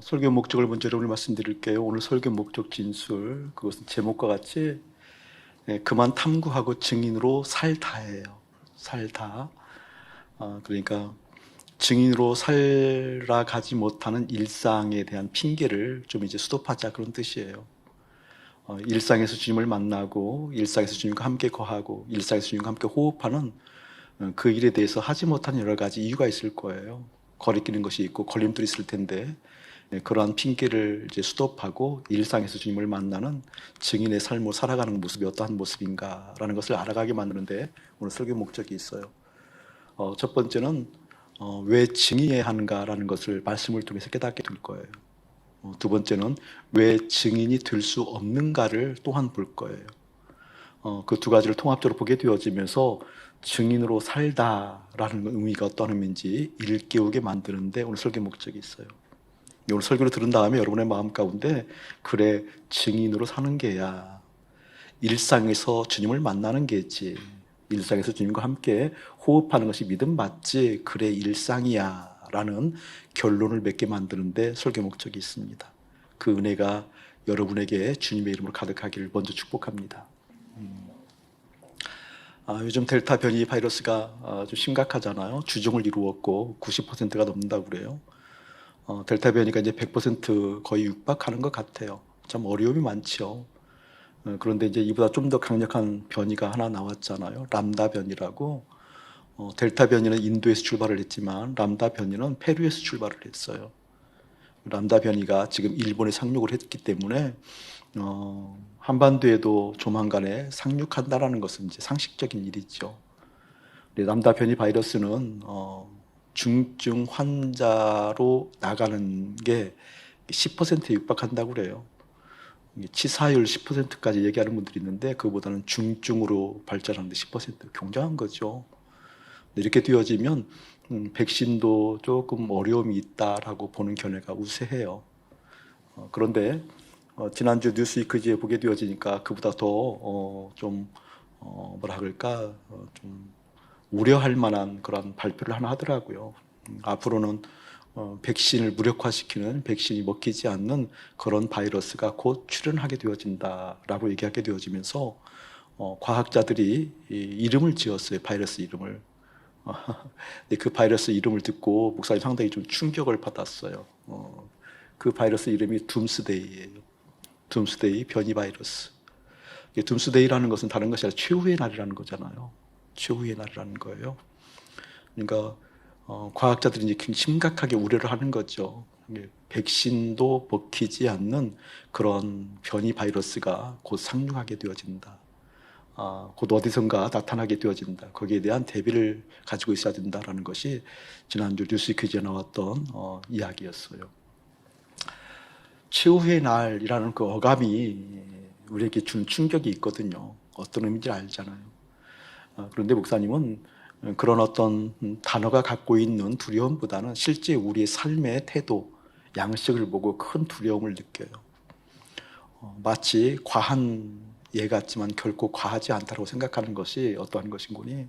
설교 목적을 먼저 여러분을 말씀드릴게요. 오늘 설교 목적 진술, 그것은 제목과 같이 그만 탐구하고 증인으로 살다예요. 살다. 그러니까 증인으로 살아가지 못하는 일상에 대한 핑계를 좀 이제 수도하자, 그런 뜻이에요. 일상에서 주님을 만나고 일상에서 주님과 함께 거하고 일상에서 주님과 함께 호흡하는 그 일에 대해서 하지 못한 여러 가지 이유가 있을 거예요. 거리끼는 것이 있고 걸림돌이 있을 텐데, 그러한 핑계를 이제 스톱하고 일상에서 주님을 만나는 증인의 삶을 살아가는 모습이 어떠한 모습인가라는 것을 알아가게 만드는데 오늘 설교 목적이 있어요. 첫 번째는 왜 증인해야 하는가라는 것을 말씀을 통해서 깨닫게 될 거예요. 두 번째는 왜 증인이 될 수 없는가를 또한 볼 거예요. 그 두 가지를 통합적으로 보게 되어지면서 증인으로 살다라는 의미가 어떤 의미인지 일깨우게 만드는데 오늘 설교 목적이 있어요. 오늘 설교를 들은 다음에 여러분의 마음 가운데 그래, 증인으로 사는 게야, 일상에서 주님을 만나는 게지, 일상에서 주님과 함께 호흡하는 것이 믿음 맞지, 그래 일상이야 라는 결론을 맺게 만드는데 설교 목적이 있습니다. 그 은혜가 여러분에게 주님의 이름으로 가득하기를 먼저 축복합니다. 요즘 델타 변이 바이러스가 좀 심각하잖아요. 주종을 이루었고 90%가 넘는다고 그래요. 델타 변이가 이제 100% 거의 육박하는 것 같아요. 참 어려움이 많죠. 그런데 이제 이보다 좀 더 강력한 변이가 하나 나왔잖아요. 람다 변이라고. 델타 변이는 인도에서 출발을 했지만 람다 변이는 페루에서 출발을 했어요. 람다 변이가 지금 일본에 상륙을 했기 때문에 한반도에도 조만간에 상륙한다라는 것은 이제 상식적인 일이죠. 람다 변이 바이러스는 중증 환자로 나가는 게 10%에 육박한다고 그래요. 치사율 10%까지 얘기하는 분들이 있는데 그보다는 중증으로 발전하는데 10% 굉장한 거죠. 이렇게 되어지면 백신도 조금 어려움이 있다라고 보는 견해가 우세해요. 그런데 지난주 뉴스위크지에 보게 되어지니까 그보다 더 좀 뭐라 그럴까, 좀 우려할 만한 그런 발표를 하나 하더라고요. 앞으로는 백신을 무력화시키는, 백신이 먹히지 않는 그런 바이러스가 곧 출현하게 되어진다라고 얘기하게 되어지면서 과학자들이 이름을 지었어요. 바이러스 이름을. 근데 그 바이러스 이름을 듣고 목사님 상당히 좀 충격을 받았어요. 그 바이러스 이름이 둠스데이예요. 둠스데이 변이 바이러스. 둠스데이라는 것은 다른 것이 아니라 최후의 날이라는 거잖아요. 최후의 날이라는 거예요. 그러니까 과학자들이 이제 굉장히 심각하게 우려를 하는 거죠. 백신도 먹히지 않는 그런 변이 바이러스가 곧 상륙하게 되어진다. 곧 어디선가 나타나게 되어진다. 거기에 대한 대비를 가지고 있어야 된다라는 것이 지난주 뉴스 퀴즈에 나왔던 이야기였어요. 최후의 날이라는 그 어감이 우리에게 준 충격이 있거든요. 어떤 의미인지 알잖아요. 그런데 목사님은 그런 어떤 단어가 갖고 있는 두려움보다는 실제 우리의 삶의 태도, 양식을 보고 큰 두려움을 느껴요. 마치 과한 예 같지만 결코 과하지 않다고 생각하는 것이 어떠한 것인고니,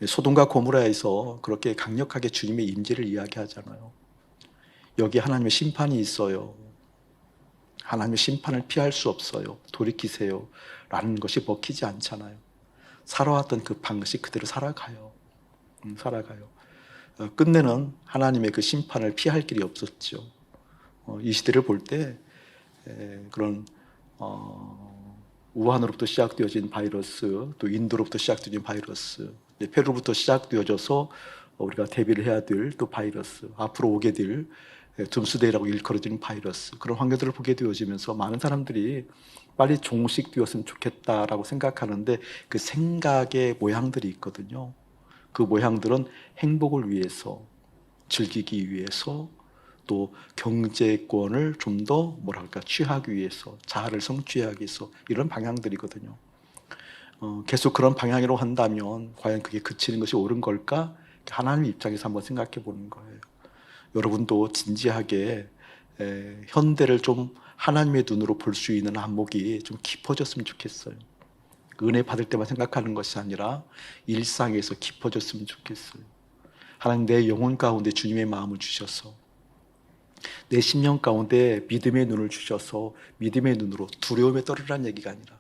소돔과 고모라에서 그렇게 강력하게 주님의 임재를 이야기하잖아요. 여기 하나님의 심판이 있어요. 하나님의 심판을 피할 수 없어요. 돌이키세요. 라는 것이 먹히지 않잖아요. 살아왔던 그 방식 그대로 살아가요. 살아가요. 끝내는 하나님의 그 심판을 피할 길이 없었죠. 이 시대를 볼 때 그런 우한으로부터 시작되어진 바이러스, 또 인도로부터 시작되어진 바이러스, 페루부터 시작되어져서 우리가 대비를 해야 될 또 바이러스, 앞으로 오게 될 둠스데이라고 일컬어지는 바이러스, 그런 환경들을 보게 되어지면서 많은 사람들이 빨리 종식되었으면 좋겠다라고 생각하는데 그 생각의 모양들이 있거든요. 그 모양들은 행복을 위해서, 즐기기 위해서, 또 경제권을 좀 더 뭐랄까 취하기 위해서, 자아를 성취하기 위해서 이런 방향들이거든요. 계속 그런 방향으로 한다면 과연 그게 그치는 것이 옳은 걸까? 하나님 입장에서 한번 생각해 보는 거예요. 여러분도 진지하게 현대를 좀 하나님의 눈으로 볼 수 있는 안목이 좀 깊어졌으면 좋겠어요. 은혜 받을 때만 생각하는 것이 아니라 일상에서 깊어졌으면 좋겠어요. 하나님, 내 영혼 가운데 주님의 마음을 주셔서 내 심령 가운데 믿음의 눈을 주셔서 믿음의 눈으로 두려움에 떨으라는 얘기가 아니라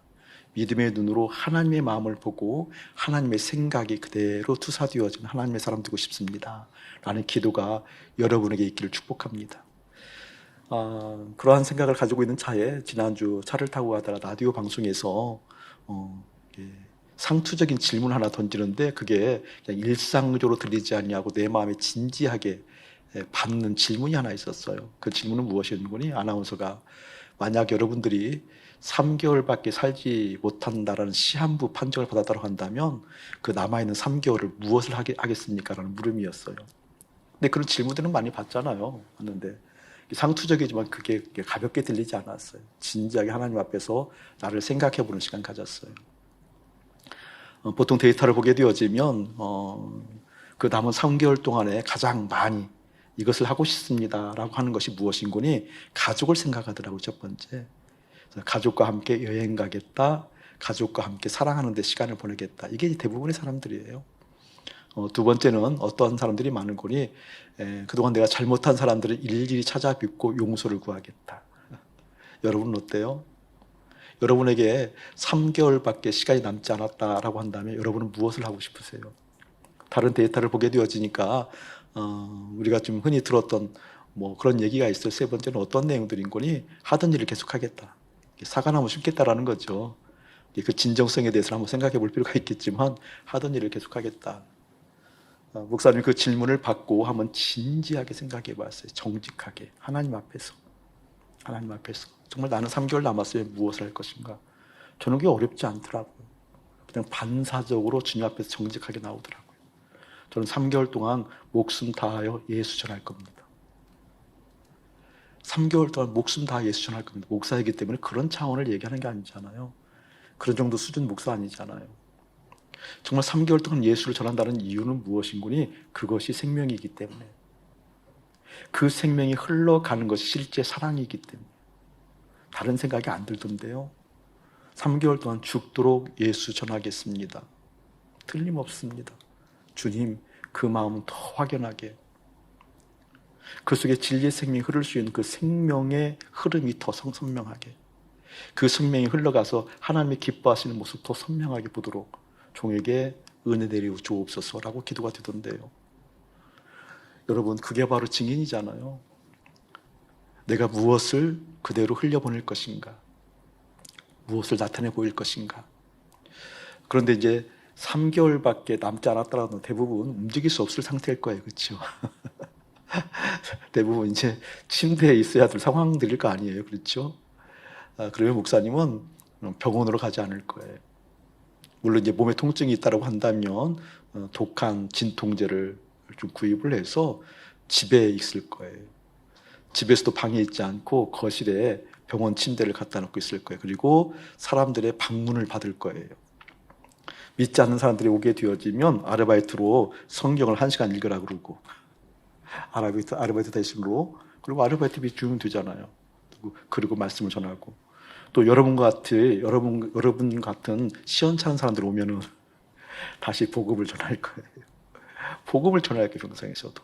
믿음의 눈으로 하나님의 마음을 보고 하나님의 생각이 그대로 투사되어진 하나님의 사람 되고 싶습니다 라는 기도가 여러분에게 있기를 축복합니다. 그러한 생각을 가지고 있는 차에 지난주 차를 타고 가다가 라디오 방송에서 상투적인 질문 하나 던지는데 그게 그냥 일상적으로 들리지 않냐고 내 마음에 진지하게 받는 질문이 하나 있었어요. 그 질문은 무엇이었는지 아나운서가 만약 여러분들이 3개월밖에 살지 못한다라는 시한부 판정을 받았다고 한다면 그 남아있는 3개월을 무엇을 하겠습니까? 라는 물음이었어요. 근데 그런 질문들은 많이 받잖아요. 하는데 상투적이지만 그게 가볍게 들리지 않았어요. 진지하게 하나님 앞에서 나를 생각해보는 시간 가졌어요. 보통 데이터를 보게 되어지면 그 남은 3개월 동안에 가장 많이 이것을 하고 싶습니다 라고 하는 것이 무엇인고니 가족을 생각하더라고요. 첫 번째, 가족과 함께 여행 가겠다, 가족과 함께 사랑하는 데 시간을 보내겠다. 이게 대부분의 사람들이에요. 두 번째는 어떤 사람들이 많은 거니 그동안 내가 잘못한 사람들을 일일이 찾아뵙고 용서를 구하겠다. 여러분은 어때요? 여러분에게 3개월밖에 시간이 남지 않았다라고 한다면 여러분은 무엇을 하고 싶으세요? 다른 데이터를 보게 되어지니까 우리가 좀 흔히 들었던 그런 얘기가 있어요. 세 번째는 어떤 내용들인 거니? 하던 일을 계속하겠다. 사과나무 심겠다라는 거죠. 그 진정성에 대해서 한번 생각해 볼 필요가 있겠지만 하던 일을 계속하겠다. 목사님 그 질문을 받고 한번 진지하게 생각해 봤어요. 정직하게 하나님 앞에서 정말 나는 3개월 남았으면 무엇을 할 것인가? 저는 그게 어렵지 않더라고요. 그냥 반사적으로 주님 앞에서 정직하게 나오더라고요. 저는 3개월 동안 목숨 다하여 예수 전할 겁니다. 3개월 동안 목숨 다하여 예수 전할 겁니다. 목사이기 때문에 그런 차원을 얘기하는 게 아니잖아요. 그런 정도 수준 목사 아니잖아요. 정말 3개월 동안 예수를 전한다는 이유는 무엇인고니? 그것이 생명이기 때문에, 그 생명이 흘러가는 것이 실제 사랑이기 때문에 다른 생각이 안 들던데요. 3개월 동안 죽도록 예수 전하겠습니다. 틀림없습니다. 주님, 그 마음은 더 확연하게, 그 속에 진리의 생명이 흐를 수 있는 그 생명의 흐름이 더 선명하게, 그 생명이 흘러가서 하나님의 기뻐하시는 모습 더 선명하게 보도록 종에게 은혜 내려 주옵소서라고 기도가 되던데요. 여러분, 그게 바로 증인이잖아요. 내가 무엇을 그대로 흘려보낼 것인가, 무엇을 나타내 보일 것인가. 그런데 이제 3개월밖에 남지 않았더라도 대부분 움직일 수 없을 상태일 거예요. 그렇죠? 대부분 이제 침대에 있어야 될 상황들일 거 아니에요. 그렇죠? 그러면 목사님은 병원으로 가지 않을 거예요. 물론 이제 몸에 통증이 있다고 한다면 독한 진통제를 좀 구입을 해서 집에 있을 거예요. 집에서도 방에 있지 않고 거실에 병원 침대를 갖다 놓고 있을 거예요. 그리고 사람들의 방문을 받을 거예요. 믿지 않는 사람들이 오게 되어지면 아르바이트로 성경을 1시간 읽으라 그러고, 아르바이트 대신으로, 그리고 아르바이트비 주면 되잖아요. 그리고 말씀을 전하고, 또 여러분 같은 시원찮은 사람들 오면은 다시 복음을 전할 거예요. 복음을 전할 거예요. 평생에서도.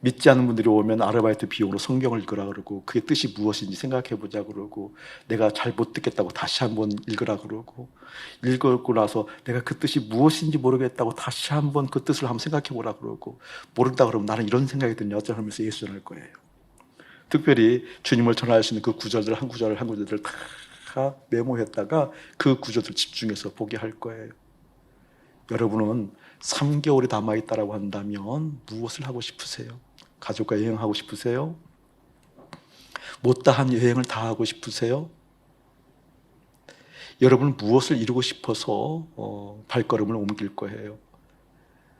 믿지 않는 분들이 오면 아르바이트 비용으로 성경을 읽으라 그러고, 그게 뜻이 무엇인지 생각해 보자 그러고, 내가 잘 못 듣겠다고 다시 한번 읽으라 그러고, 읽고 나서 내가 그 뜻이 무엇인지 모르겠다고 다시 한번 그 뜻을 한번 생각해 보라 그러고, 모른다 그러면 나는 이런 생각이 드냐 어쩌 하면서 예수 전할 거예요. 특별히 주님을 전할 수 있는 그 구절들 한 구절을 다 메모했다가 그 구절들 집중해서 보게 할 거예요. 여러분은 3개월이 남아있다고 한다면 무엇을 하고 싶으세요? 가족과 여행하고 싶으세요? 못다한 여행을 다 하고 싶으세요? 여러분은 무엇을 이루고 싶어서 발걸음을 옮길 거예요?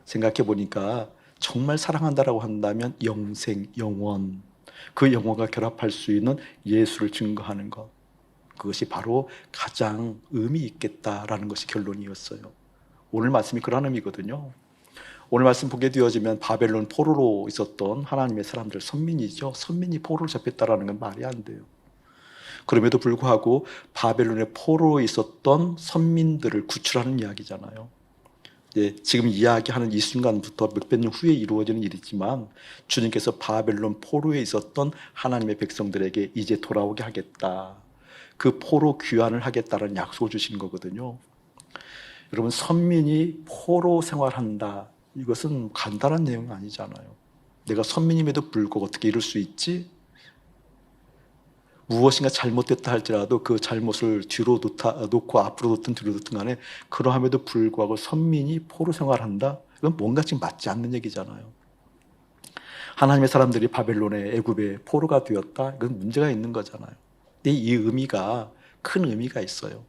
생각해 보니까 정말 사랑한다라고 한다면 영생, 영원, 그 영혼과 결합할 수 있는 예수를 증거하는 것, 그것이 바로 가장 의미 있겠다라는 것이 결론이었어요. 오늘 말씀이 그런 의미거든요. 오늘 말씀 보게 되어지면 바벨론 포로로 있었던 하나님의 사람들, 선민이죠. 선민이 포로로 잡혔다라는 건 말이 안 돼요. 그럼에도 불구하고 바벨론의 포로에 있었던 선민들을 구출하는 이야기잖아요. 예, 지금 이야기하는 이 순간부터 몇백 년 후에 이루어지는 일이지만 주님께서 바벨론 포로에 있었던 하나님의 백성들에게 이제 돌아오게 하겠다. 그 포로 귀환을 하겠다는 약속을 주신 거거든요. 여러분, 선민이 포로 생활한다. 이것은 간단한 내용은 아니잖아요. 내가 선민임에도 불구하고 어떻게 이럴 수 있지? 무엇인가 잘못됐다 할지라도 그 잘못을 뒤로 놓고 앞으로 놓든 뒤로 놓든 간에 그러함에도 불구하고 선민이 포로 생활한다? 이건 뭔가 지금 맞지 않는 얘기잖아요. 하나님의 사람들이 바벨론의 애굽의 포로가 되었다? 이건 문제가 있는 거잖아요. 근데 이 의미가 큰 의미가 있어요.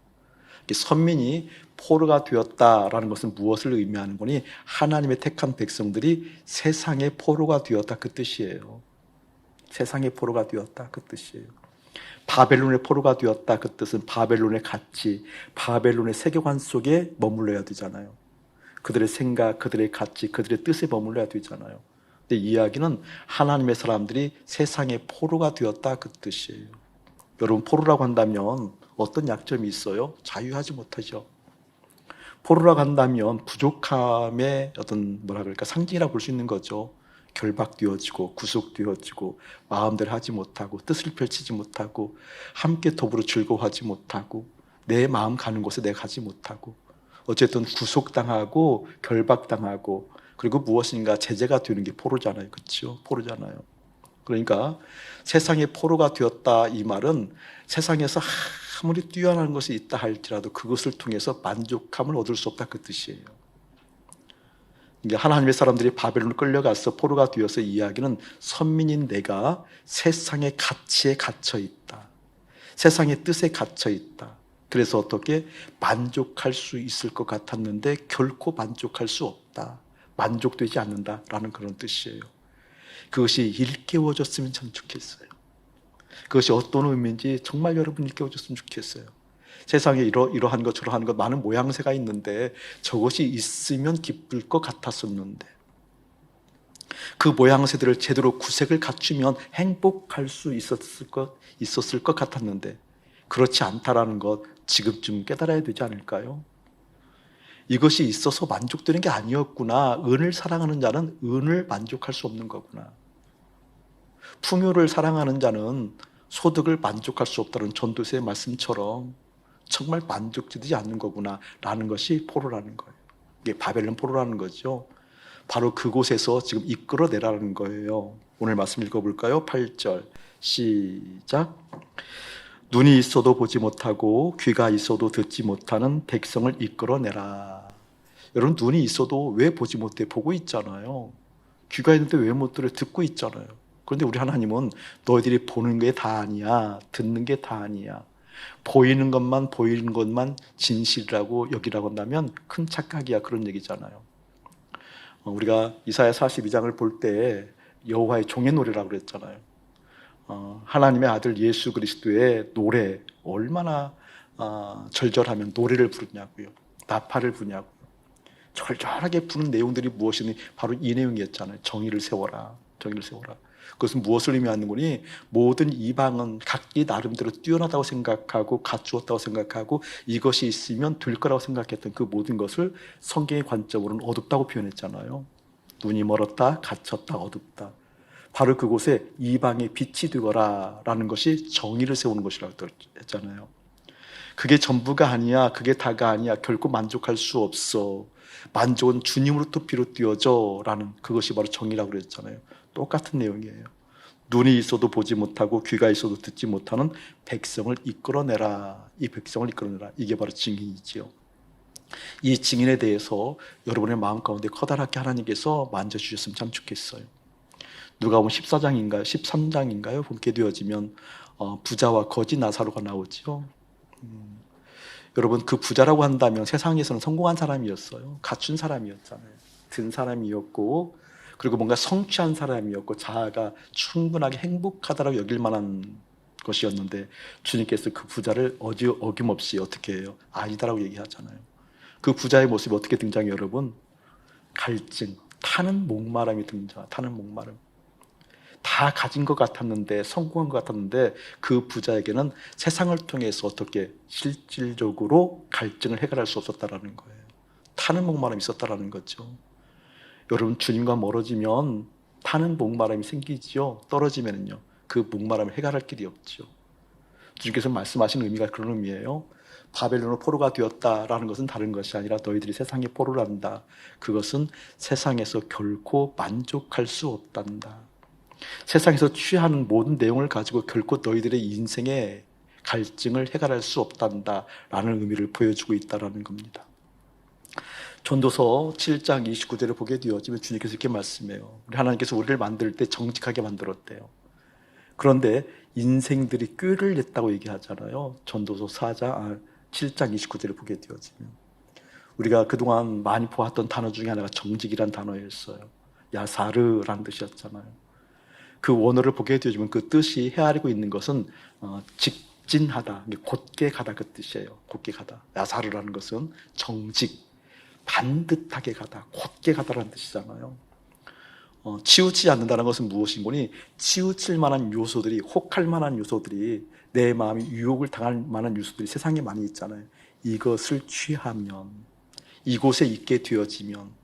선민이 포로가 되었다라는 것은 무엇을 의미하는 거니? 하나님의 택한 백성들이 세상의 포로가 되었다 그 뜻이에요. 세상의 포로가 되었다 그 뜻이에요. 바벨론의 포로가 되었다 그 뜻은 바벨론의 가치, 바벨론의 세계관 속에 머물러야 되잖아요. 그들의 생각, 그들의 가치, 그들의 뜻에 머물러야 되잖아요. 근데 이 이야기는 하나님의 사람들이 세상의 포로가 되었다 그 뜻이에요. 여러분, 포로라고 한다면 어떤 약점이 있어요? 자유하지 못하죠. 포로라고 한다면 부족함의 어떤 뭐라 그럴까 상징이라고 볼 수 있는 거죠. 결박되어지고 구속되어지고 마음대로 하지 못하고 뜻을 펼치지 못하고 함께 더불어 즐거워하지 못하고 내 마음 가는 곳에 내가 가지 못하고 어쨌든 구속당하고 결박당하고 그리고 무엇인가 제재가 되는 게 포로잖아요. 그렇죠? 포로잖아요. 그러니까 세상의 포로가 되었다 이 말은 세상에서 아무리 뛰어난 것이 있다 할지라도 그것을 통해서 만족함을 얻을 수 없다 그 뜻이에요. 하나님의 사람들이 바벨론을 끌려가서 포로가 되어서 이야기는 선민인 내가 세상의 가치에 갇혀 있다. 세상의 뜻에 갇혀 있다. 그래서 어떻게 만족할 수 있을 것 같았는데 결코 만족할 수 없다. 만족되지 않는다라는 그런 뜻이에요. 그것이 일깨워졌으면 참 좋겠어요. 그것이 어떤 의미인지 정말 여러분 일깨워졌으면 좋겠어요. 세상에 이러한 것 저러한 것 많은 모양새가 있는데 저것이 있으면 기쁠 것 같았었는데 그 모양새들을 제대로 구색을 갖추면 행복할 수 있었을 것 같았는데 그렇지 않다라는 것 지금쯤 깨달아야 되지 않을까요? 이것이 있어서 만족되는 게 아니었구나. 은을 사랑하는 자는 은을 만족할 수 없는 거구나. 풍요를 사랑하는 자는 소득을 만족할 수 없다는 전도서의 말씀처럼 정말 만족되지 않는 거구나 라는 것이 포로라는 거예요. 이게 바벨론 포로라는 거죠. 바로 그곳에서 지금 이끌어내라는 거예요. 오늘 말씀 읽어볼까요? 8절 시작. 눈이 있어도 보지 못하고 귀가 있어도 듣지 못하는 백성을 이끌어내라. 여러분, 눈이 있어도 왜 보지 못해? 보고 있잖아요. 귀가 있는데 왜 못 들어? 듣고 있잖아요. 그런데 우리 하나님은 너희들이 보는 게 다 아니야. 듣는 게 다 아니야. 보이는 것만 진실이라고 여기라고 한다면 큰 착각이야. 그런 얘기잖아요. 우리가 이사야 42장을 볼 때 여호와의 종의 노래라고 그랬잖아요. 하나님의 아들 예수 그리스도의 노래 얼마나 절절하면 노래를 부르냐고요. 나팔을 부냐고요. 절절하게 부는 내용들이 무엇이니 바로 이 내용이었잖아요. 정의를 세워라. 정의를 세워라. 그것은 무엇을 의미하는 거니? 모든 이방은 각기 나름대로 뛰어나다고 생각하고 갖추었다고 생각하고 이것이 있으면 될 거라고 생각했던 그 모든 것을 성경의 관점으로는 어둡다고 표현했잖아요. 눈이 멀었다, 갇혔다, 어둡다. 바로 그곳에 이방의 빛이 되거라 라는 것이 정의를 세우는 것이라고 했잖아요. 그게 전부가 아니야. 그게 다가 아니야. 결코 만족할 수 없어. 만족은 주님으로부터 비롯되어져 라는 그것이 바로 정의라고 그랬잖아요. 똑같은 내용이에요. 눈이 있어도 보지 못하고 귀가 있어도 듣지 못하는 백성을 이끌어내라. 이 백성을 이끌어내라. 이게 바로 증인이지요. 이 증인에 대해서 여러분의 마음 가운데 커다랗게 하나님께서 만져주셨으면 참 좋겠어요. 누가복음 14장인가요? 13장인가요? 본게 되어지면 부자와 거지 나사로가 나오죠. 여러분, 그 부자라고 한다면 세상에서는 성공한 사람이었어요. 갖춘 사람이었잖아요. 든 사람이었고 그리고 뭔가 성취한 사람이었고 자아가 충분하게 행복하다라고 여길 만한 것이었는데 주님께서 그 부자를 어김없이 어떻게 해요? 아니다라고 얘기하잖아요. 그 부자의 모습이 어떻게 등장해요, 여러분? 갈증, 타는 목마름이 타는 목마름. 다 가진 것 같았는데 성공한 것 같았는데 그 부자에게는 세상을 통해서 어떻게 실질적으로 갈증을 해결할 수 없었다라는 거예요. 타는 목마름이 있었다라는 거죠. 여러분, 주님과 멀어지면 타는 목마름이 생기지요. 떨어지면은요, 그 목마름을 해결할 길이 없죠. 주님께서 말씀하시는 의미가 그런 의미예요. 바벨론의 포로가 되었다라는 것은 다른 것이 아니라 너희들이 세상의 포로란다. 그것은 세상에서 결코 만족할 수 없단다. 세상에서 취하는 모든 내용을 가지고 결코 너희들의 인생의 갈증을 해결할 수 없단다 라는 의미를 보여주고 있다는 겁니다. 전도서 7장 29절을 보게 되어지면 주님께서 이렇게 말씀해요. 우리 하나님께서 우리를 만들 때 정직하게 만들었대요. 그런데 인생들이 꾀를 냈다고 얘기하잖아요. 전도서 7장 29절을 보게 되어지면 우리가 그동안 많이 보았던 단어 중에 하나가 정직이란 단어였어요. 야사르라는 뜻이었잖아요. 그 원어를 보게 되어지면 그 뜻이 헤아리고 있는 것은 직진하다, 곧게 가다 그 뜻이에요. 곧게 가다. 야사르라는 것은 정직, 반듯하게 가다, 곧게 가다라는 뜻이잖아요. 치우치지 않는다는 것은 무엇인 거니? 치우칠 만한 요소들이, 혹할 만한 요소들이, 내 마음이 유혹을 당할 만한 요소들이 세상에 많이 있잖아요. 이것을 취하면, 이곳에 있게 되어지면,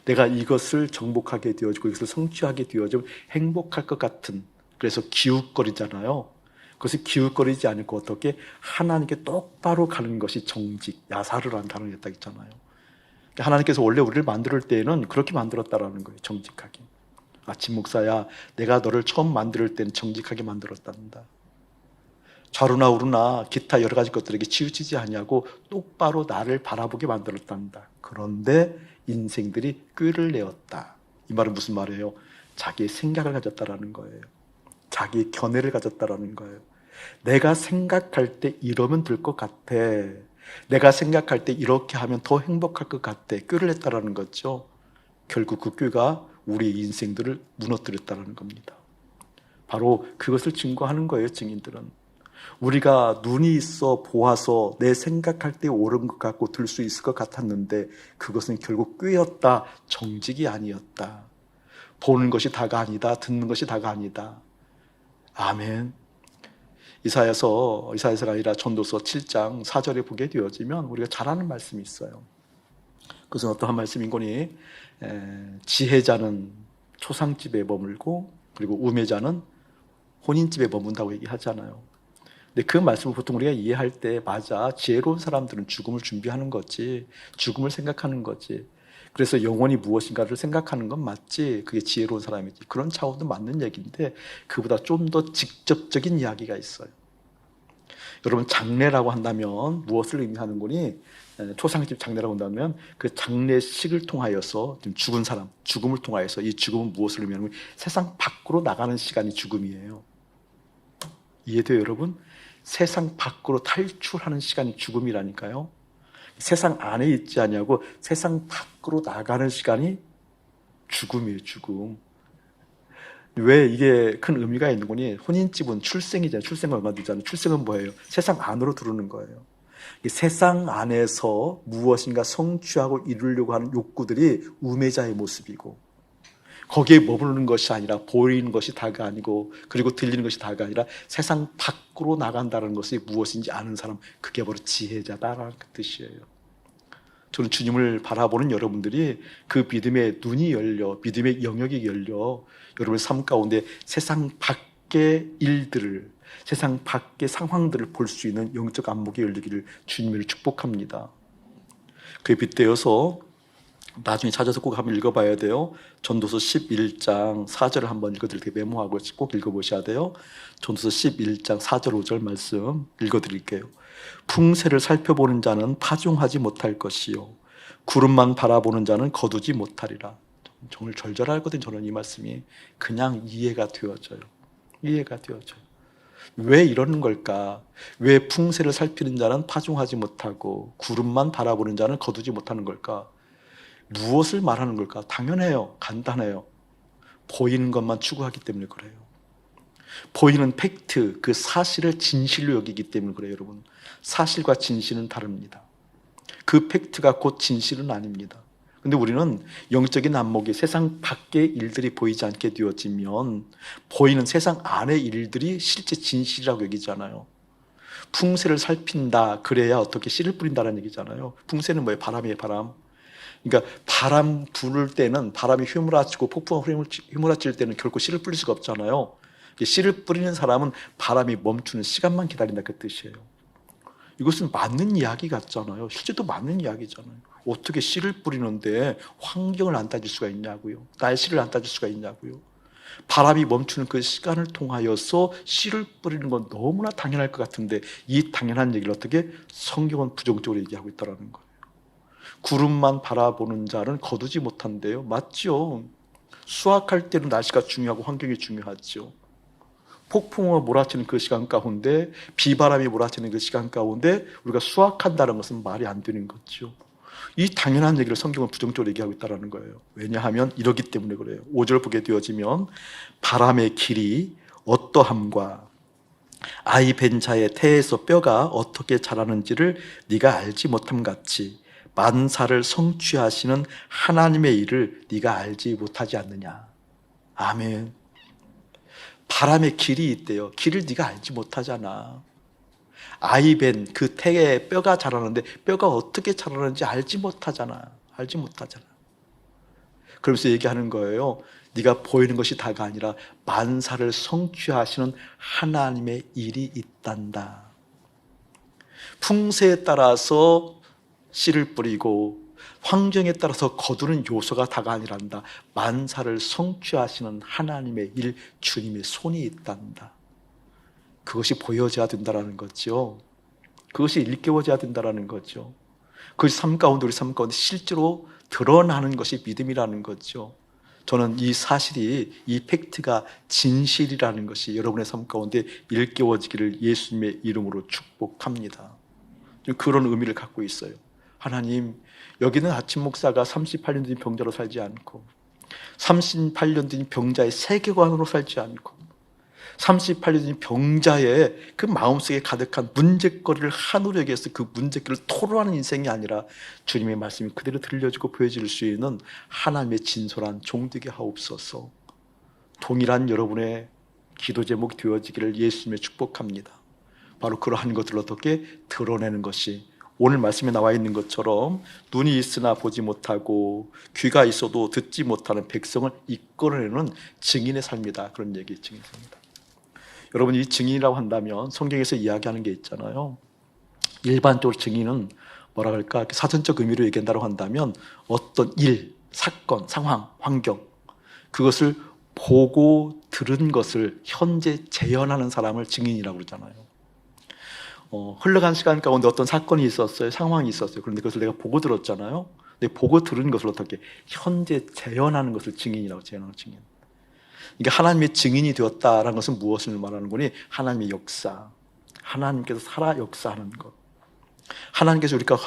내가 이것을 정복하게 되어지고 이것을 성취하게 되어지면 행복할 것 같은, 그래서 기웃거리잖아요. 그것을 기웃거리지 않고 어떻게 하나님께 똑바로 가는 것이 정직, 야사르라는 단어였다 했잖아요. 하나님께서 원래 우리를 만들 때에는 그렇게 만들었다라는 거예요. 정직하게. 진 목사야, 내가 너를 처음 만들 때는 정직하게 만들었단다. 좌루나 우루나 기타 여러 가지 것들에게 치우치지 아니하고 똑바로 나를 바라보게 만들었단다. 그런데 인생들이 꾀를 내었다. 이 말은 무슨 말이에요? 자기의 생각을 가졌다라는 거예요. 자기의 견해를 가졌다라는 거예요. 내가 생각할 때 이러면 될 것 같아. 내가 생각할 때 이렇게 하면 더 행복할 것 같아. 꾀를 냈다라는 거죠. 결국 그 꾀가 우리의 인생들을 무너뜨렸다는 겁니다. 바로 그것을 증거하는 거예요. 증인들은. 우리가 눈이 있어 보아서 내 생각할 때 옳은 것 같고 들 수 있을 것 같았는데 그것은 결국 꾀였다. 정직이 아니었다. 보는 것이 다가 아니다. 듣는 것이 다가 아니다. 아멘. 이사야서가 아니라 전도서 7장 4절에 보게 되어지면 우리가 잘 아는 말씀이 있어요. 그것은 어떠한 말씀인 거니? 지혜자는 초상집에 머물고 그리고 우매자는 혼인집에 머문다고 얘기하잖아요. 근데 그 말씀을 보통 우리가 이해할 때 맞아, 지혜로운 사람들은 죽음을 준비하는 거지, 죽음을 생각하는 거지. 그래서 영혼이 무엇인가를 생각하는 건 맞지, 그게 지혜로운 사람이지. 그런 차원도 맞는 얘기인데 그보다 좀 더 직접적인 이야기가 있어요. 여러분, 장례라고 한다면 무엇을 의미하는 거니? 초상집 장례라고 한다면 그 장례식을 통하여서 죽은 사람, 죽음을 통하여서 이 죽음은 무엇을 의미하는 거니? 세상 밖으로 나가는 시간이 죽음이에요. 이해돼요, 여러분? 세상 밖으로 탈출하는 시간이 죽음이라니까요. 세상 안에 있지 아니하고 세상 밖으로 나가는 시간이 죽음이에요, 죽음. 왜 이게 큰 의미가 있는 거니? 혼인집은 출생이잖아요. 출생은 얼마 되잖아요. 출생은 뭐예요? 세상 안으로 들어오는 거예요. 세상 안에서 무엇인가 성취하고 이루려고 하는 욕구들이 우매자의 모습이고, 거기에 머무르는 것이 아니라 보이는 것이 다가 아니고 그리고 들리는 것이 다가 아니라 세상 밖으로 나간다는 것이 무엇인지 아는 사람, 그게 바로 지혜자다라는 그 뜻이에요. 저는 주님을 바라보는 여러분들이 그 믿음의 눈이 열려, 믿음의 영역이 열려 여러분의 삶 가운데 세상 밖의 일들을, 세상 밖의 상황들을 볼 수 있는 영적 안목이 열리기를 주님을 축복합니다. 그에 빗대어서 나중에 찾아서 꼭 한번 읽어봐야 돼요. 전도서 11장 4절을 한번 읽어드릴게요. 메모하고 꼭 읽어보셔야 돼요. 전도서 11장 4절 5절 말씀 읽어드릴게요. 풍세를 살펴보는 자는 파종하지 못할 것이요 구름만 바라보는 자는 거두지 못하리라. 정말 절절하거든요. 저는 이 말씀이 그냥 이해가 되어져요. 이해가 되어져요. 왜 이러는 걸까? 왜 풍세를 살피는 자는 파종하지 못하고 구름만 바라보는 자는 거두지 못하는 걸까? 무엇을 말하는 걸까? 당연해요. 간단해요. 보이는 것만 추구하기 때문에 그래요. 보이는 팩트, 그 사실을 진실로 여기기 때문에 그래요, 여러분. 사실과 진실은 다릅니다. 그 팩트가 곧 진실은 아닙니다. 근데 우리는 영적인 안목이 세상 밖의 일들이 보이지 않게 되어지면 보이는 세상 안의 일들이 실제 진실이라고 여기잖아요. 풍세를 살핀다, 그래야 어떻게 씨를 뿌린다는 얘기잖아요. 풍세는 뭐예요? 바람이에요, 바람. 그러니까 바람 부를 때는 바람이 휘몰아치고 폭풍이 휘몰아칠 때는 결코 씨를 뿌릴 수가 없잖아요. 씨를 뿌리는 사람은 바람이 멈추는 시간만 기다린다 그 뜻이에요. 이것은 맞는 이야기 같잖아요. 실제도 맞는 이야기잖아요. 어떻게 씨를 뿌리는데 환경을 안 따질 수가 있냐고요. 날씨를 안 따질 수가 있냐고요. 바람이 멈추는 그 시간을 통하여서 씨를 뿌리는 건 너무나 당연할 것 같은데 이 당연한 얘기를 어떻게 성경은 부정적으로 얘기하고 있다는 거예요. 구름만 바라보는 자는 거두지 못한대요. 맞죠? 수확할 때는 날씨가 중요하고 환경이 중요하죠. 폭풍우가 몰아치는 그 시간 가운데, 비바람이 몰아치는 그 시간 가운데 우리가 수확한다는 것은 말이 안 되는 거죠. 이 당연한 얘기를 성경은 부정적으로 얘기하고 있다는 거예요. 왜냐하면 이러기 때문에 그래요. 5절 보게 되어지면 바람의 길이 어떠함과 아이 벤 자의 태에서 뼈가 어떻게 자라는지를 네가 알지 못함 같이 만사를 성취하시는 하나님의 일을 네가 알지 못하지 않느냐. 아멘. 바람의 길이 있대요. 길을 네가 알지 못하잖아. 아이벤 그 태에 뼈가 자라는데 뼈가 어떻게 자라는지 알지 못하잖아. 알지 못하잖아. 그러면서 얘기하는 거예요. 네가 보이는 것이 다가 아니라 만사를 성취하시는 하나님의 일이 있단다. 풍세에 따라서 씨를 뿌리고 환경에 따라서 거두는 요소가 다가 아니란다. 만사를 성취하시는 하나님의 일, 주님의 손이 있단다. 그것이 보여져야 된다는 거죠. 그것이 일깨워져야 된다는 거죠. 그것이 삶 가운데 우리 삶 가운데 실제로 드러나는 것이 믿음이라는 거죠. 저는 이 사실이, 이 팩트가 진실이라는 것이 여러분의 삶 가운데 일깨워지기를 예수님의 이름으로 축복합니다. 그런 의미를 갖고 있어요. 하나님, 여기는 아침 목사가 38년 된 병자로 살지 않고 38년 된 병자의 세계관으로 살지 않고 38년 된 병자의 그 마음속에 가득한 문제거리를 하늘에 위해서 그 문제거리를 토로하는 인생이 아니라 주님의 말씀이 그대로 들려지고 보여질 수 있는 하나님의 진솔한 종되게 하옵소서. 동일한 여러분의 기도 제목 되어지기를 예수님의 축복합니다. 바로 그러한 것들을 어떻게 드러내는 것이 오늘 말씀에 나와 있는 것처럼 눈이 있으나 보지 못하고 귀가 있어도 듣지 못하는 백성을 이끌어내는 증인의 삶이다. 그런 얘기 증인입니다. 여러분, 이 증인이라고 한다면 성경에서 이야기하는 게 있잖아요. 일반적으로 증인은 뭐라 그럴까? 사전적 의미로 얘기한다고 한다면 어떤 일, 사건, 상황, 환경 그것을 보고 들은 것을 현재 재현하는 사람을 증인이라고 그러잖아요. 흘러간 시간 가운데 어떤 사건이 있었어요. 상황이 있었어요. 그런데 그것을 내가 보고 들었잖아요. 근데 보고 들은 것을 어떻게 현재 재현하는 것을 증인이라고 재현하는 증인. 그러니까 하나님의 증인이 되었다라는 것은 무엇을 말하는 거니? 하나님의 역사. 하나님께서 살아 역사하는 것. 하나님께서 우리가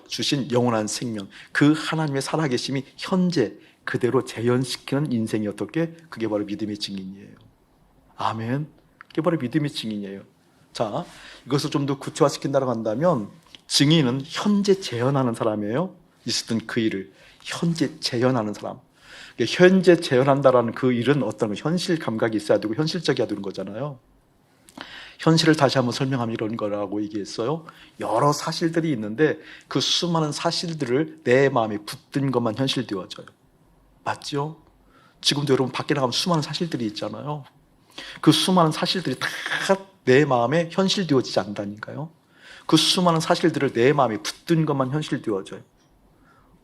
주신 영원한 생명. 그 하나님의 살아계심이 현재 그대로 재현시키는 인생이 어떻게? 그게 바로 믿음의 증인이에요. 아멘. 그게 바로 믿음의 증인이에요. 자, 이것을 좀 더 구체화시킨다고 한다면 증인은 현재 재현하는 사람이에요. 있었던 그 일을 현재 재현하는 사람. 현재 재현한다라는 그 일은 어떤 현실 감각이 있어야 되고 현실적이어야 되는 거잖아요. 현실을 다시 한번 설명하면 이런 거라고 얘기했어요. 여러 사실들이 있는데 그 수많은 사실들을 내 마음에 붙든 것만 현실되어져요. 맞죠? 지금도 여러분 밖에 나가면 수많은 사실들이 있잖아요. 그 수많은 사실들이 다 내 마음에 현실되어지지 않다니까요. 그 수많은 사실들을 내 마음에 붙든 것만 현실되어져요.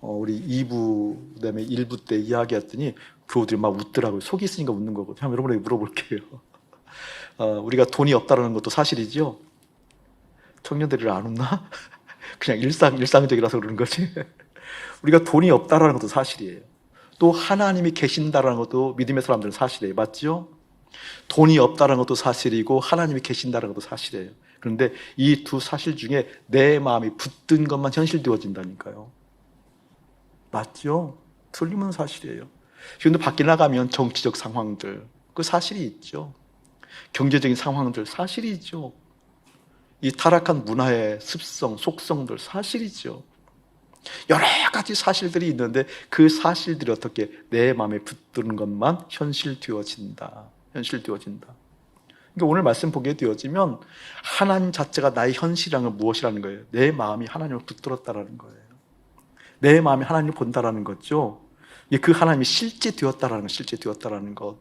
우리 2부 그다음에 1부 때 이야기했더니 교우들이 막 웃더라고요. 속이 있으니까 웃는 거거든요. 한번 여러분에게 물어볼게요. 우리가 돈이 없다는 것도 사실이죠. 청년들이 안 웃나? 그냥 일상적이라서 그러는 거지. 우리가 돈이 없다는 것도 사실이에요. 또 하나님이 계신다는 것도 믿음의 사람들은 사실이에요. 맞죠? 돈이 없다는 것도 사실이고 하나님이 계신다는 것도 사실이에요. 그런데 이 두 사실 중에 내 마음이 붙든 것만 현실되어진다니까요. 맞죠? 틀리면 사실이에요. 그런데 밖에 나가면 정치적 상황들, 그 사실이 있죠. 경제적인 상황들, 사실이 있죠. 이 타락한 문화의 습성, 속성들, 사실이죠. 여러 가지 사실들이 있는데 그 사실들이 어떻게 내 마음에 붙드는 것만 현실되어진다. 현실되어진다. 그러니까 오늘 말씀 보게 되어지면 하나님 자체가 나의 현실이라는 건 무엇이라는 거예요? 내 마음이 하나님을 붙들었다라는 거예요. 내 마음에 하나님을 본다라는 거죠. 그 하나님이 실제 되었다라는 것, 실제 되었다라는 것.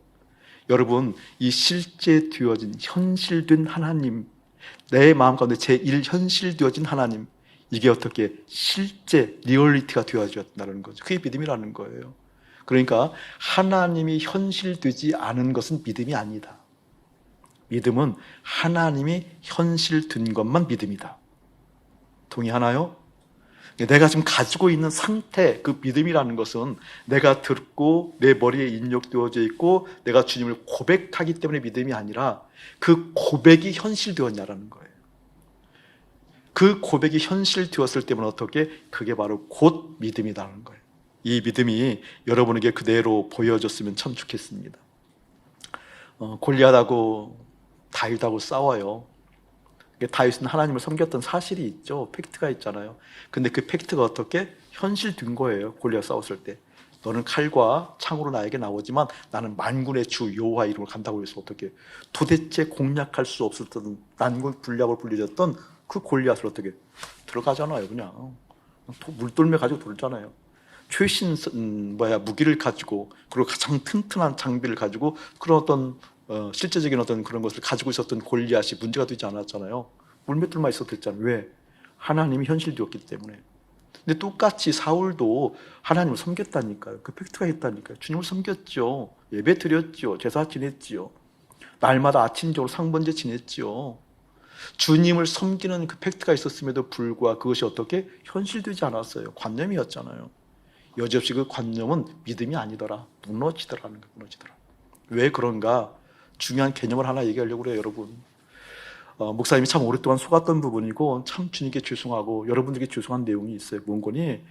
여러분, 이 실제 되어진, 현실된 하나님, 내 마음 가운데 제1현실되어진 하나님, 이게 어떻게 실제 리얼리티가 되어졌다는 거죠. 그게 믿음이라는 거예요. 그러니까 하나님이 현실되지 않은 것은 믿음이 아니다. 믿음은 하나님이 현실된 것만 믿음이다. 동의하나요? 내가 지금 가지고 있는 상태, 그 믿음이라는 것은 내가 듣고 내 머리에 입력되어져 있고 내가 주님을 고백하기 때문에 믿음이 아니라 그 고백이 현실되었냐라는 거예요. 그 고백이 현실되었을 때면 어떻게? 그게 바로 곧 믿음이라는 거예요. 이 믿음이 여러분에게 그대로 보여졌으면 참 좋겠습니다. 골리앗하고 다윗하고 싸워요. 다윗은 하나님을 섬겼던 사실이 있죠. 팩트가 있잖아요. 근데 그 팩트가 어떻게? 현실된 거예요. 골리앗 싸웠을 때. 너는 칼과 창으로 나에게 나오지만 나는 만군의 주 여호와 이름으로 간다고 해서 어떻게? 도대체 공략할 수 없었던 난군 불략으로 불려졌던 그 골리앗을 어떻게? 들어가잖아요. 그냥 물돌매 가지고 돌잖아요. 최신 무기를 가지고 그리고 가장 튼튼한 장비를 가지고 그런 어떤 실제적인 어떤 그런 것을 가지고 있었던 골리앗이 문제가 되지 않았잖아요. 물맷돌만 있어도 됐잖아요. 왜? 하나님이 현실되었기 때문에. 근데 똑같이 사울도 하나님을 섬겼다니까요. 그 팩트가 있다니까요. 주님을 섬겼죠. 예배 드렸죠. 제사 지냈지요. 날마다 아침적으로 상번제 지냈지요. 주님을 섬기는 그 팩트가 있었음에도 불구하고 그것이 어떻게? 현실되지 않았어요. 관념이었잖아요. 여지없이 그 관념은 믿음이 아니더라. 무너지더라는 거예요. 무너지더라. 왜 그런가? 중요한 개념을 하나 얘기하려고 그래요, 여러분. 목사님이 참 오랫동안 속았던 부분이고 참 주님께 죄송하고 여러분들께 죄송한 내용이 있어요. 뭔 거니?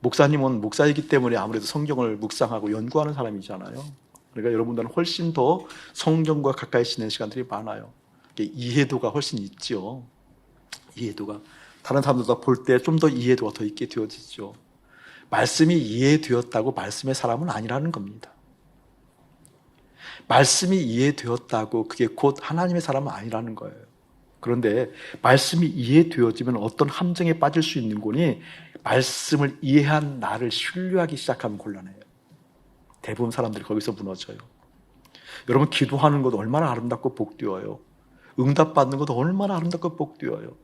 목사님은 목사이기 때문에 아무래도 성경을 묵상하고 연구하는 사람이잖아요. 그러니까 여러분들은 훨씬 더 성경과 가까이 지내는 시간들이 많아요. 이해도가 훨씬 있죠. 이해도가. 다른 사람들보다 볼 때 좀 더 이해도가 더 있게 되어지죠. 말씀이 이해되었다고 말씀의 사람은 아니라는 겁니다. 말씀이 이해되었다고 그게 곧 하나님의 사람은 아니라는 거예요. 그런데 말씀이 이해되어지면 어떤 함정에 빠질 수 있는 거니? 말씀을 이해한 나를 신뢰하기 시작하면 곤란해요. 대부분 사람들이 거기서 무너져요. 여러분, 기도하는 것도 얼마나 아름답고 복되어요. 응답받는 것도 얼마나 아름답고 복되어요.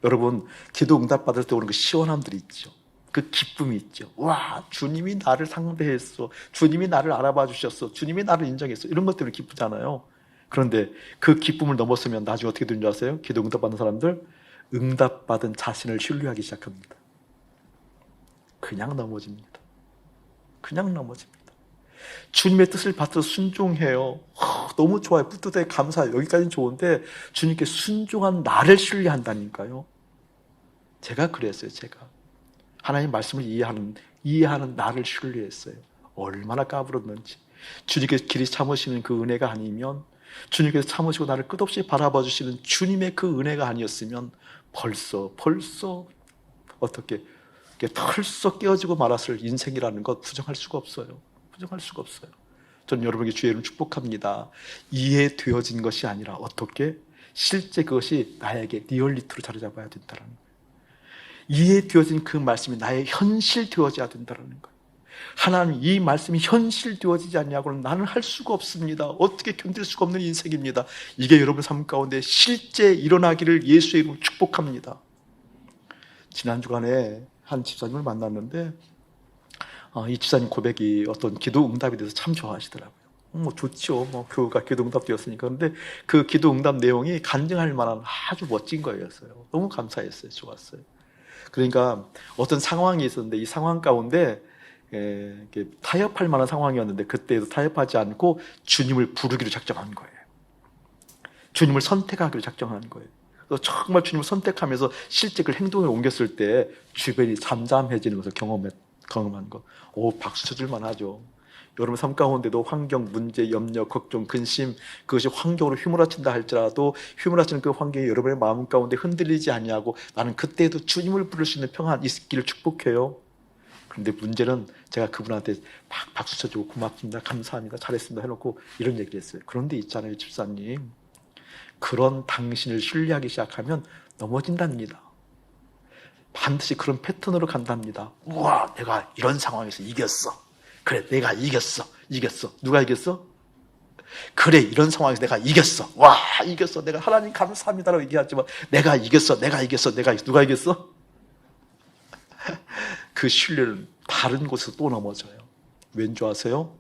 여러분, 기도 응답받을 때 오는 그 시원함들이 있죠. 그 기쁨이 있죠. 와, 주님이 나를 상대했어. 주님이 나를 알아봐 주셨어. 주님이 나를 인정했어. 이런 것 때문에 기쁘잖아요. 그런데 그 기쁨을 넘었으면 나중에 어떻게 되는 줄 아세요? 기도 응답받는 사람들, 응답받은 자신을 신뢰하기 시작합니다. 그냥 넘어집니다. 그냥 넘어집니다. 주님의 뜻을 받들어 순종해요. 너무 좋아요. 뿌듯해, 감사해요. 여기까지는 좋은데 주님께 순종한 나를 신뢰한다니까요. 제가 그랬어요. 제가 하나님 말씀을 이해하는 나를 신뢰했어요. 얼마나 까불었는지. 주님께서 길이 참으시는 그 은혜가 아니면, 주님께서 참으시고 나를 끝없이 바라봐 주시는 주님의 그 은혜가 아니었으면 벌써 어떻게 털썩 깨어지고 말았을 인생이라는 것 부정할 수가 없어요. 부정할 수가 없어요. 저는 여러분에게 주의 이름 축복합니다. 이해되어진 것이 아니라 어떻게? 실제 그것이 나에게 리얼리티로 자리 잡아야 된다는 거예요. 이해되어진 그 말씀이 나의 현실되어져야 된다는 거예요. 하나님, 이 말씀이 현실되어지지 않냐고는 나는 할 수가 없습니다. 어떻게 견딜 수가 없는 인생입니다. 이게 여러분 삶 가운데 실제 일어나기를 예수의 이름으로 축복합니다. 지난 주간에 한 집사님을 만났는데 이 집사님 고백이 어떤 기도 응답에 대해서 참 좋아하시더라고요. 좋죠. 교회가 기도 응답되었으니까. 그런데 그 기도 응답 내용이 간증할 만한 아주 멋진 거였어요. 너무 감사했어요. 좋았어요. 그러니까 어떤 상황이 있었는데 이 상황 가운데 타협할 만한 상황이었는데 그때도 타협하지 않고 주님을 부르기로 작정한 거예요. 주님을 선택하기로 작정한 거예요. 그래서 정말 주님을 선택하면서 실제 그 행동을 옮겼을 때 주변이 잠잠해지는 것을 경험한 것. 박수 쳐줄 만하죠. 여러분 삶 가운데도 환경, 문제, 염려, 걱정, 근심, 그것이 환경으로 휘몰아친다 할지라도 휘몰아치는 그 환경이 여러분의 마음 가운데 흔들리지 아니하고 나는 그때에도 주님을 부를 수 있는 평안 있기를 축복해요. 그런데 문제는 제가 그분한테 박수 쳐주고 고맙습니다, 감사합니다, 잘했습니다 해놓고 이런 얘기를 했어요. 그런데 있잖아요, 집사님. 그런 당신을 신뢰하기 시작하면 넘어진답니다. 반드시 그런 패턴으로 간답니다. 우와, 내가 이런 상황에서 이겼어. 그래, 내가 이겼어. 누가 이겼어? 그래, 이런 상황에서 내가 이겼어. 와, 이겼어. 내가 하나님 감사합니다라고 얘기하지만 내가 이겼어. 누가 이겼어? 그 신뢰는 다른 곳에서 또 넘어져요. 왠지 아세요?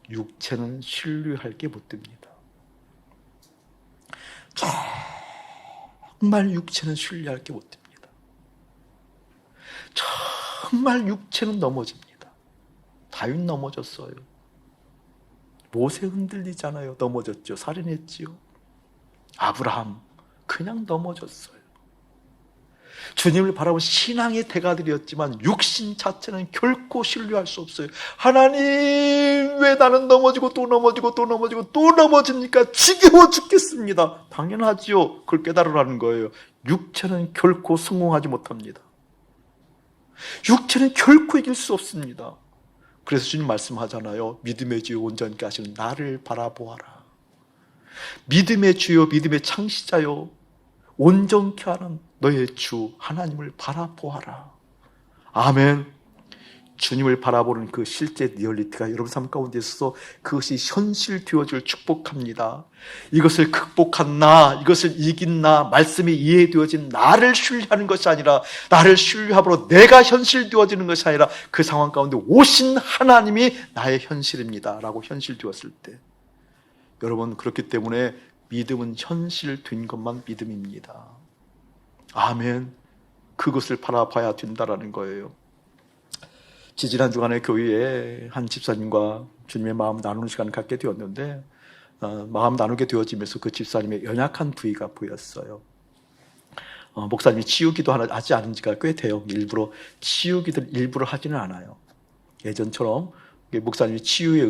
육체는 신뢰할 게 못 됩니다. 정말 육체는 신뢰할 게 못 됩니다. 정말 육체는 넘어집니다. 다윗 넘어졌어요. 모세 흔들리잖아요. 넘어졌죠. 살인했지요. 아브라함 그냥 넘어졌어요. 주님을 바라본 신앙의 대가들이었지만 육신 자체는 결코 신뢰할 수 없어요. 하나님, 왜 나는 넘어지고 또 넘어집니까? 지겨워 죽겠습니다. 당연하지요. 그걸 깨달으라는 거예요. 육체는 결코 성공하지 못합니다. 육체는 결코 이길 수 없습니다. 그래서 주님 말씀하잖아요. 믿음의 주요 온전케 하시는 나를 바라보아라. 믿음의 주요, 믿음의 창시자요, 온전케 하는 너의 주 하나님을 바라보아라. 아멘. 주님을 바라보는 그 실제 리얼리티가 여러분 삶 가운데 있어서 그것이 현실되어질 축복합니다. 이것을 극복한 나, 이것을 이긴 나, 말씀이 이해되어진 나를 신뢰하는 것이 아니라 나를 신뢰함으로 내가 현실되어지는 것이 아니라 그 상황 가운데 오신 하나님이 나의 현실입니다 라고 현실되었을 때, 여러분, 그렇기 때문에 믿음은 현실된 것만 믿음입니다. 아멘. 그것을 바라봐야 된다라는 거예요. 지지난 주간에 교회에 한 집사님과 주님의 마음 나누는 시간을 갖게 되었는데, 마음 나누게 되어지면서 그 집사님의 연약한 부위가 보였어요. 목사님이 치유기도 하지 않은 지가 꽤 돼요. 일부러 치유기를 일부러 하지는 않아요. 예전처럼 목사님이 치유의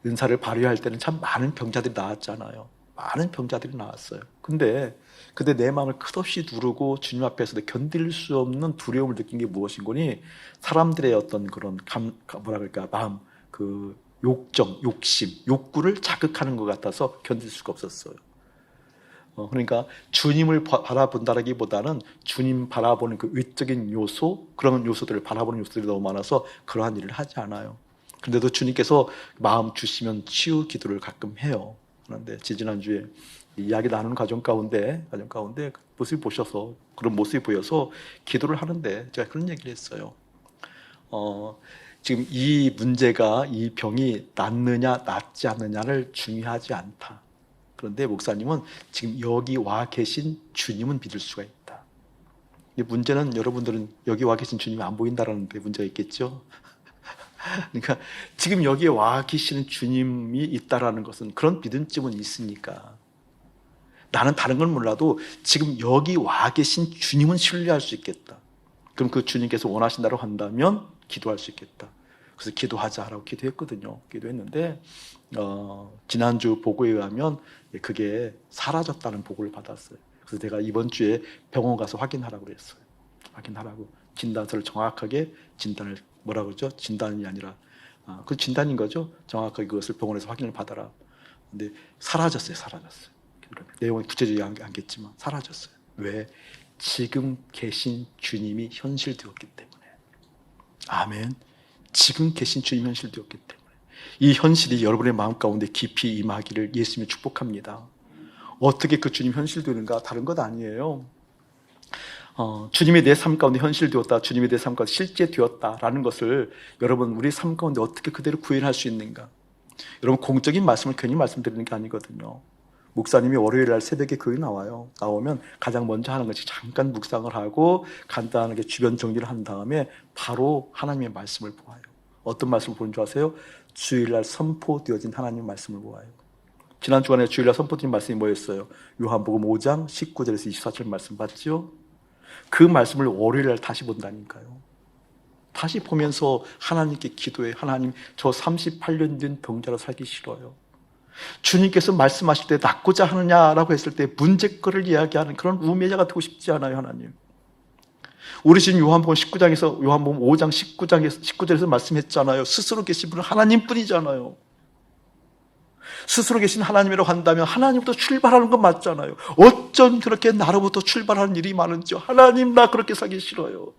은사를 발휘할 때는 참 많은 병자들이 나왔잖아요. 많은 병자들이 나왔어요. 근데 내 마음을 끝없이 누르고 주님 앞에서도 견딜 수 없는 두려움을 느낀 게 무엇인고니, 사람들의 어떤 그런 마음, 그 욕심, 욕구를 자극하는 것 같아서 견딜 수가 없었어요. 그러니까 주님을 바라본다라기보다는 주님 바라보는 그 외적인 요소, 그런 요소들을 바라보는 요소들이 너무 많아서 그러한 일을 하지 않아요. 그런데도 주님께서 마음 주시면 치유 기도를 가끔 해요. 그런데 지난주에 이야기 나누는 과정 가운데 모습이 보셔서, 그런 모습이 보여서 기도를 하는데 제가 그런 얘기를 했어요. 지금 이 문제가, 이 병이 낫느냐 낫지 않느냐를 중요하지 않다. 그런데 목사님은 지금 여기 와 계신 주님은 믿을 수가 있다. 문제는 여러분들은 여기 와 계신 주님이 안 보인다라는 데 문제가 있겠죠. 그러니까 지금 여기에 와 계시는 주님이 있다라는 것은 그런 믿음쯤은 있으니까, 나는 다른 건 몰라도 지금 여기 와 계신 주님은 신뢰할 수 있겠다. 그럼 그 주님께서 원하신다고 한다면 기도할 수 있겠다. 그래서 기도하자라고 기도했거든요. 기도했는데 지난주 보고에 의하면 그게 사라졌다는 보고를 받았어요. 그래서 내가 이번 주에 병원 가서 확인하라고 그랬어요. 확인하라고. 진단서를 정확하게 진단을, 뭐라 그러죠? 진단이 아니라 그 진단인 거죠. 정확하게 그것을 병원에서 확인을 받아라. 근데 사라졌어요. 내용은 구체적이지 않겠지만 사라졌어요. 왜? 지금 계신 주님이 현실되었기 때문에. 아멘. 지금 계신 주님이 현실되었기 때문에 이 현실이 여러분의 마음 가운데 깊이 임하기를 예수님이 축복합니다. 어떻게 그 주님 현실되는가? 다른 것 아니에요. 주님이 내 삶 가운데 현실되었다, 주님이 내 삶 가운데 실제되었다라는 것을 여러분, 우리 삶 가운데 어떻게 그대로 구현할 수 있는가? 여러분, 공적인 말씀을 괜히 말씀드리는 게 아니거든요. 목사님이 월요일 날 새벽에 교회 나오면 가장 먼저 하는 것이 잠깐 묵상을 하고 간단하게 주변 정리를 한 다음에 바로 하나님의 말씀을 보아요. 어떤 말씀을 보는 줄 아세요? 주일날 선포되어진 하나님의 말씀을 보아요. 지난 주간에 주일날 선포된 말씀이 뭐였어요? 요한복음 5장 19절에서 24절 말씀 봤죠? 그 말씀을 월요일날 다시 본다니까요. 다시 보면서 하나님께 기도해. 하나님, 저 38년 된 병자로 살기 싫어요. 주님께서 말씀하실 때 낫고자 하느냐라고 했을 때 문제거리를 이야기하는 그런 우매자가 되고 싶지 않아요. 하나님, 우리 지금 요한복음 5장 19절에서 말씀했잖아요. 스스로 계신 분은 하나님뿐이잖아요. 스스로 계신 하나님이라고 한다면 하나님부터 출발하는 건 맞잖아요. 어쩜 그렇게 나로부터 출발하는 일이 많은지요. 하나님, 나 그렇게 살기 싫어요.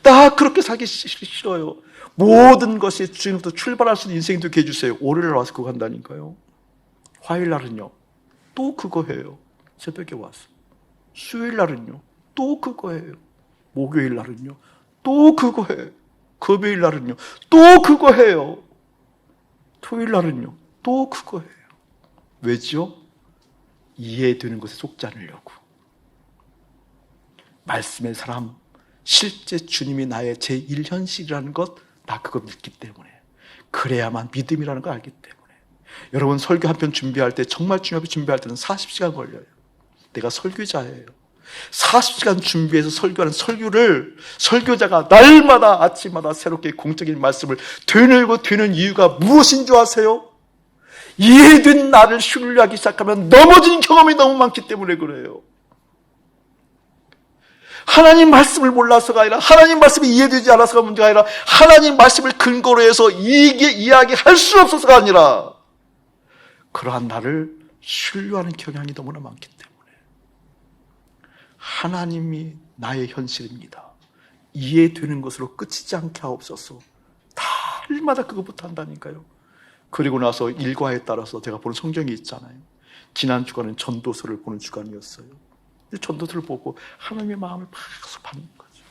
나 그렇게 살기 싫어요. 모든 것이 주님부터 출발할 수 있는 인생이 되게 해주세요. 월요일 와서 그거 한다니까요. 화요일 날은요, 또 그거 해요. 새벽에 와서. 수요일 날은요, 또 그거 해요. 목요일 날은요, 또 그거 해요. 금요일 날은요, 또 그거 해요. 토요일 날은요, 또 그거 해요. 왜지요? 이해되는 것에 속지 않으려고. 말씀의 사람, 실제 주님이 나의 제1현실이라는 것, 나 그거 믿기 때문에. 그래야만 믿음이라는 걸 알기 때문에. 여러분, 설교 한 편 준비할 때, 정말 중요하게 준비할 때는 40시간 걸려요. 내가 설교자예요. 40시간 준비해서 설교하는 설교를 설교자가 날마다 아침마다 새롭게 공적인 말씀을 되뇌고 되는 이유가 무엇인 줄 아세요? 이해된 나를 신뢰하기 시작하면 넘어진 경험이 너무 많기 때문에 그래요. 하나님 말씀을 몰라서가 아니라, 하나님 말씀이 이해되지 않아서가 문제가 아니라, 하나님 말씀을 근거로 해서 이게 이야기할 수 없어서가 아니라, 그러한 나를 신뢰하는 경향이 너무나 많기 때문에. 하나님이 나의 현실입니다. 이해되는 것으로 끝이지 않게 하옵소서. 달마다 그것부터 한다니까요. 그리고 나서 일과에 따라서 제가 보는 성경이 있잖아요. 지난 주간은 전도서를 보는 주간이었어요. 전도서를 보고 하나님의 마음을 막 받는 거죠.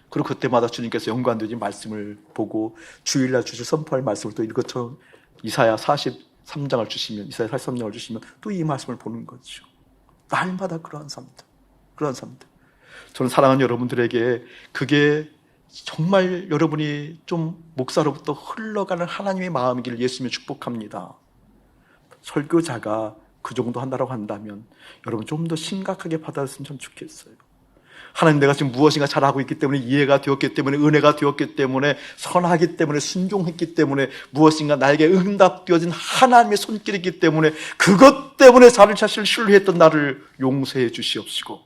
그리고 그때마다 주님께서 연관되는 말씀을 보고 주일날 주실 선포할 말씀을 또 이것처럼 이사야 43장을 주시면, 이사야 43장을 주시면 또 이 말씀을 보는 거죠. 날마다 그러한 삶들. 저는 사랑하는 여러분들에게 그게 정말 여러분이 좀 목사로부터 흘러가는 하나님의 마음이기를 예수님이 축복합니다. 설교자가 그 정도 한다고 한다면 여러분 좀 더 심각하게 받아들였으면 참 좋겠어요. 하나님, 내가 지금 무엇인가 잘하고 있기 때문에, 이해가 되었기 때문에, 은혜가 되었기 때문에, 선하기 때문에, 순종했기 때문에, 무엇인가 나에게 응답되어진 하나님의 손길이기 때문에, 그것 때문에 나를 자신을 신뢰했던 나를 용서해 주시옵시고,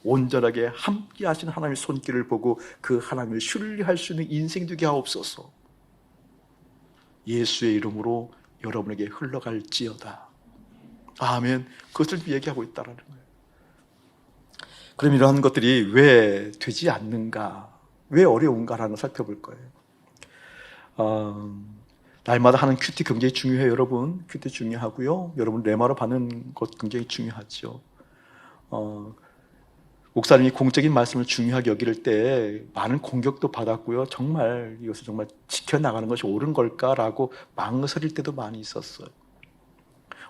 온전하게 함께 하신 하나님의 손길을 보고 그 하나님을 신뢰할 수 있는 인생이 되게 하옵소서. 예수의 이름으로 여러분에게 흘러갈지어다. 아멘. 그것을 얘기하고 있다는 거예요. 그럼 이러한 것들이 왜 되지 않는가, 왜 어려운가라는 걸 살펴볼 거예요. 날마다 하는 큐티 굉장히 중요해요. 여러분, 큐티 중요하고요. 여러분 레마로 받는 것 굉장히 중요하죠. 목사님이 공적인 말씀을 중요하게 여길 때 많은 공격도 받았고요. 정말 이것을 정말 지켜나가는 것이 옳은 걸까라고 망설일 때도 많이 있었어요.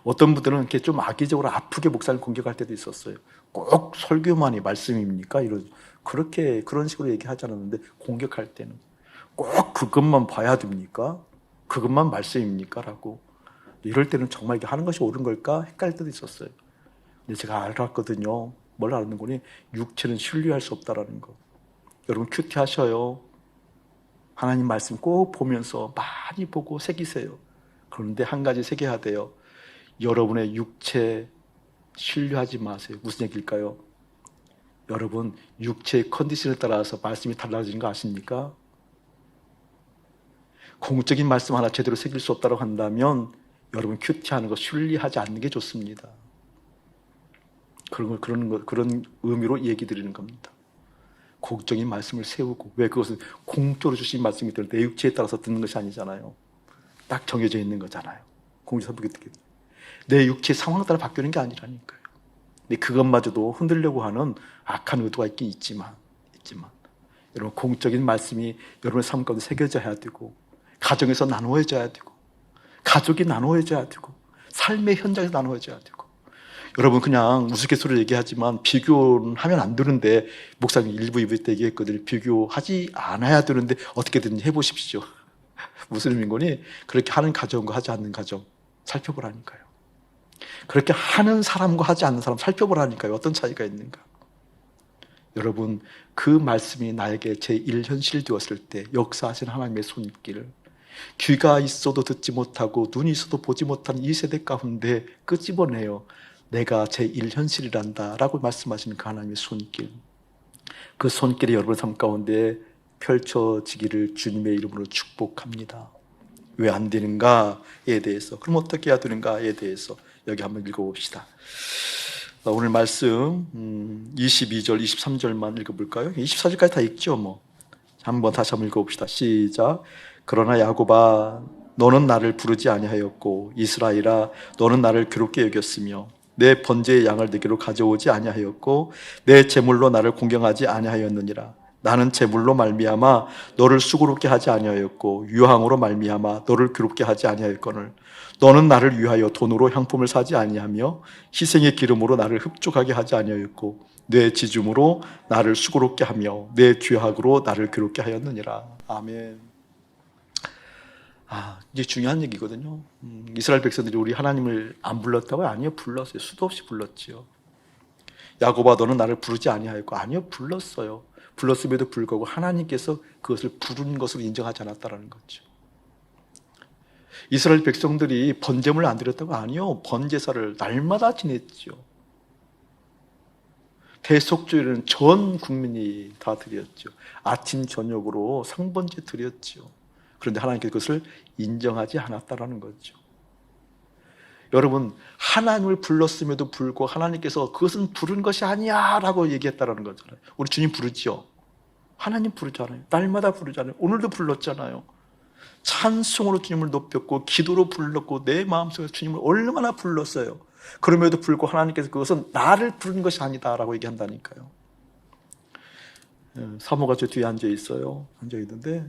어떤 분들은 이렇게 좀 악의적으로 아프게 목사님 공격할 때도 있었어요. 꼭 설교만이 말씀입니까? 그런 식으로 얘기하지 않았는데, 공격할 때는 꼭 그것만 봐야 됩니까? 그것만 말씀입니까? 라고. 이럴 때는 정말 이게 하는 것이 옳은 걸까? 헷갈릴 때도 있었어요. 근데 제가 알았거든요. 뭘 아는 거니? 육체는 신뢰할 수 없다라는 거. 여러분 큐티 하셔요. 하나님 말씀 꼭 보면서 많이 보고 새기세요. 그런데 한 가지 새겨야 돼요. 여러분의 육체 신뢰하지 마세요. 무슨 얘기일까요? 여러분, 육체의 컨디션에 따라서 말씀이 달라지는 거 아십니까? 공적인 말씀 하나 제대로 새길 수 없다고 한다면 여러분 큐티하는 거 신뢰하지 않는 게 좋습니다. 그런 의미로 얘기 드리는 겁니다. 공적인 말씀을 세우고, 왜 그것은 공적으로 주신 말씀이 내 육체에 따라서 듣는 것이 아니잖아요. 딱 정해져 있는 거잖아요. 공적으로 듣게 내 육체의 상황에 따라 바뀌는 게 아니라니까요. 근데 그것마저도 흔들려고 하는 악한 의도가 있긴 있지만 여러분 공적인 말씀이 여러분의 삶 가운데 새겨져야 되고, 가정에서 나누어져야 되고, 가족이 나누어져야 되고, 삶의 현장에서 나누어져야 되고. 여러분 그냥 우스갯소리로 얘기하지만 비교는 하면 안 되는데, 목사님 1부, 2부 때 얘기했거든요. 비교하지 않아야 되는데 어떻게든 해보십시오. 무슨 의미인 거니? 그렇게 하는 가정과 하지 않는 가정 살펴보라니까요. 그렇게 하는 사람과 하지 않는 사람 살펴보라니까요. 어떤 차이가 있는가. 여러분, 그 말씀이 나에게 제1현실 되었을 때 역사하신 하나님의 손길, 귀가 있어도 듣지 못하고 눈이 있어도 보지 못하는 이 세대 가운데 끄집어내요. 내가 제1현실이란다 라고 말씀하시는 그 하나님의 손길, 그 손길이 여러분의 삶 가운데 펼쳐지기를 주님의 이름으로 축복합니다. 왜 안 되는가에 대해서, 그럼 어떻게 해야 되는가에 대해서 여기 한번 읽어봅시다. 오늘 말씀 22절, 23절만 읽어볼까요? 24절까지 다 읽죠 뭐. 한번 다시 한번 읽어봅시다. 시작. 그러나 야곱아 너는 나를 부르지 아니하였고 이스라엘아 너는 나를 괴롭게 여겼으며 내 번제의 양을 내게로 가져오지 아니하였고 내 제물로 나를 공경하지 아니하였느니라. 나는 제물로 말미암아 너를 수고롭게 하지 아니하였고 유황으로 말미암아 너를 괴롭게 하지 아니하였거늘 너는 나를 위하여 돈으로 향품을 사지 아니하며 희생의 기름으로 나를 흡족하게 하지 아니하였고 내 지줌으로 나를 수고롭게 하며 내 죄악으로 나를 괴롭게 하였느니라. 아멘. 이게 중요한 얘기거든요. 이스라엘 백성들이 우리 하나님을 안 불렀다고요? 아니요, 불렀어요. 수도 없이 불렀지요. 야곱아 너는 나를 부르지 아니하였고, 아니요, 불렀어요. 불렀음에도 불구하고 하나님께서 그것을 부른 것으로 인정하지 않았다는 거죠. 이스라엘 백성들이 번제물을 안 드렸다고? 아니요, 번제사를 날마다 지냈죠. 대속죄는 전 국민이 다 드렸죠. 아침 저녁으로 상번제 드렸죠. 그런데 하나님께서 그것을 인정하지 않았다는 거죠. 여러분, 하나님을 불렀음에도 불구하고 하나님께서 그것은 부른 것이 아니야 라고 얘기했다는 거잖아요. 우리 주님 부르지요. 하나님 부르잖아요. 날마다 부르잖아요. 오늘도 불렀잖아요. 찬송으로 주님을 높였고 기도로 불렀고 내 마음속에서 주님을 얼마나 불렀어요. 그럼에도 불구하고 하나님께서 그것은 나를 부른 것이 아니다 라고 얘기한다니까요. 사모가 저 뒤에 앉아 있어요. 앉아 있는데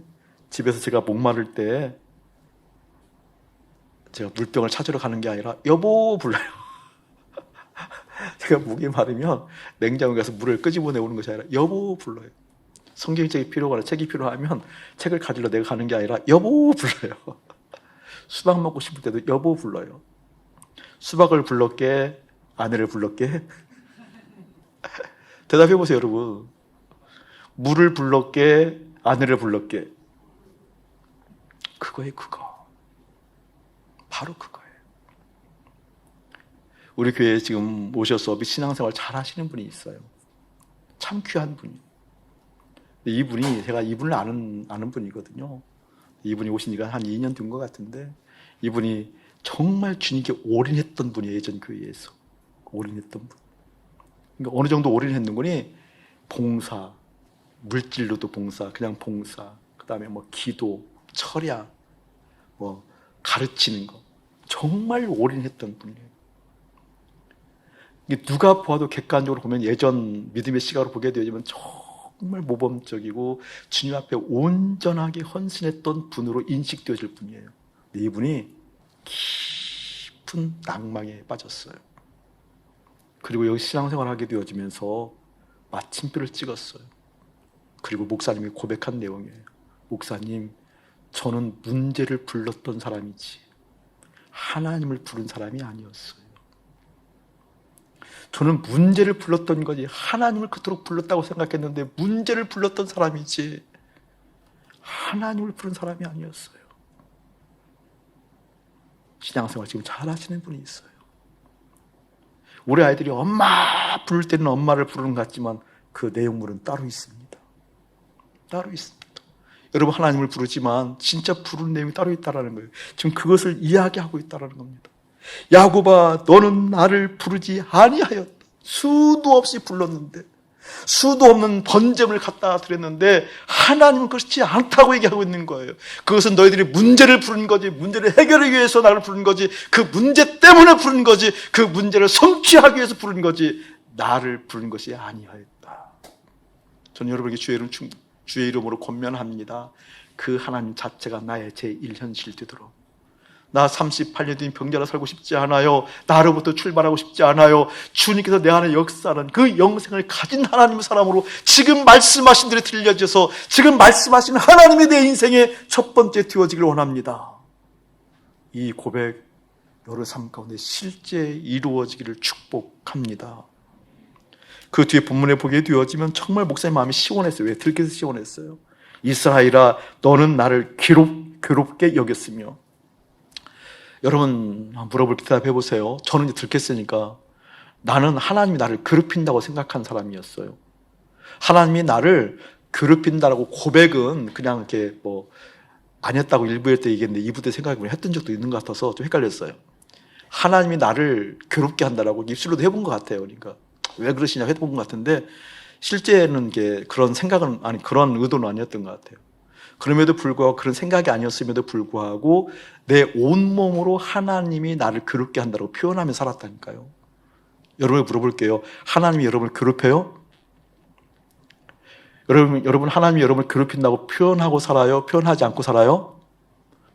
집에서 제가 목마를 때 제가 물병을 찾으러 가는 게 아니라 여보 불러요. 제가 목이 마르면 냉장고에 가서 물을 끄집어내 오는 것이 아니라 여보 불러요. 성경책이 필요하거나 책이 필요하면 책을 가지러 내가 가는 게 아니라 여보 불러요. 수박 먹고 싶을 때도 여보 불러요. 수박을 불렀게? 아내를 불렀게? 대답해 보세요 여러분. 물을 불렀게? 아내를 불렀게? 그거예요, 그거. 바로 그거예요. 우리 교회에 지금 오셔서 신앙생활 잘 하시는 분이 있어요. 참 귀한 분이에요. 이분이, 제가 이분을 아는 분이거든요. 이분이 오신 지가 한 2년 된 것 같은데, 이분이 정말 주님께 올인했던 분이에요. 예전 교회에서 올인했던 분. 그러니까 어느 정도 올인했는 거니, 봉사, 물질로도 봉사, 그냥 봉사, 그 다음에 뭐 기도, 철야, 뭐 가르치는 거, 정말 올인했던 분이에요. 누가 보아도 객관적으로 보면 예전 믿음의 시각으로 보게 되지만 정말 모범적이고 주님 앞에 온전하게 헌신했던 분으로 인식되어질 분이에요. 근데 이분이 깊은 낭망에 빠졌어요. 그리고 여기 신앙생활을 하게 되어지면서 마침표를 찍었어요. 그리고 목사님이 고백한 내용이에요. 목사님, 저는 문제를 불렀던 사람이지 하나님을 부른 사람이 아니었어요. 저는 문제를 불렀던 거지 하나님을 그토록 불렀다고 생각했는데 문제를 불렀던 사람이지 하나님을 부른 사람이 아니었어요. 신앙생활 지금 잘 하시는 분이 있어요. 우리 아이들이 엄마 부를 때는 엄마를 부르는 것 같지만 그 내용물은 따로 있습니다. 따로 있습니다. 여러분, 하나님을 부르지만 진짜 부르는 내용이 따로 있다는 거예요. 지금 그것을 이야기하고 있다는 겁니다. 야곱아 너는 나를 부르지 아니하였다. 수도 없이 불렀는데, 수도 없는 번제물을 갖다 드렸는데 하나님은 그렇지 않다고 얘기하고 있는 거예요. 그것은 너희들이 문제를 부른 거지, 문제를 해결하기 위해서 나를 부른 거지, 그 문제 때문에 부른 거지, 그 문제를 성취하기 위해서 부른 거지 나를 부른 것이 아니하였다. 저는 여러분에게 주의 이름으로 권면합니다. 그 하나님 자체가 나의 제1현실 되도록. 나 38년 된 병자로 살고 싶지 않아요. 나로부터 출발하고 싶지 않아요. 주님께서 내 안에 역사하는 그 영생을 가진 하나님의 사람으로 지금 말씀하신 대로 들려져서 지금 말씀하신 하나님이 내 인생의 첫 번째 되어지길 원합니다. 이 고백 여러 삶 가운데 실제 이루어지기를 축복합니다. 그 뒤에 본문에 보게 되어지면 정말 목사님 마음이 시원했어요. 왜? 들켜서 시원했어요. 이스라엘아 너는 나를 괴롭게 여겼으며. 여러분 물어볼 때 대답해 보세요. 저는 이제 들켰으니까 나는 하나님이 나를 괴롭힌다고 생각한 사람이었어요. 하나님이 나를 괴롭힌다라고 고백은 그냥 이렇게 뭐 아니었다고 1부 때 얘기했는데 2부 때 생각해보면 했던 적도 있는 것 같아서 좀 헷갈렸어요. 하나님이 나를 괴롭게 한다라고 입술로도 해본 것 같아요. 그러니까 왜 그러시냐고 해본 것 같은데 실제는 그런 생각은 아니 그런 의도는 아니었던 것 같아요. 그럼에도 불구하고 그런 생각이 아니었음에도 불구하고 내 온몸으로 하나님이 나를 괴롭게 한다고 표현하며 살았다니까요. 여러분을 물어볼게요. 하나님이 여러분을 괴롭혀요? 여러분 하나님이 여러분을 괴롭힌다고 표현하고 살아요? 표현하지 않고 살아요?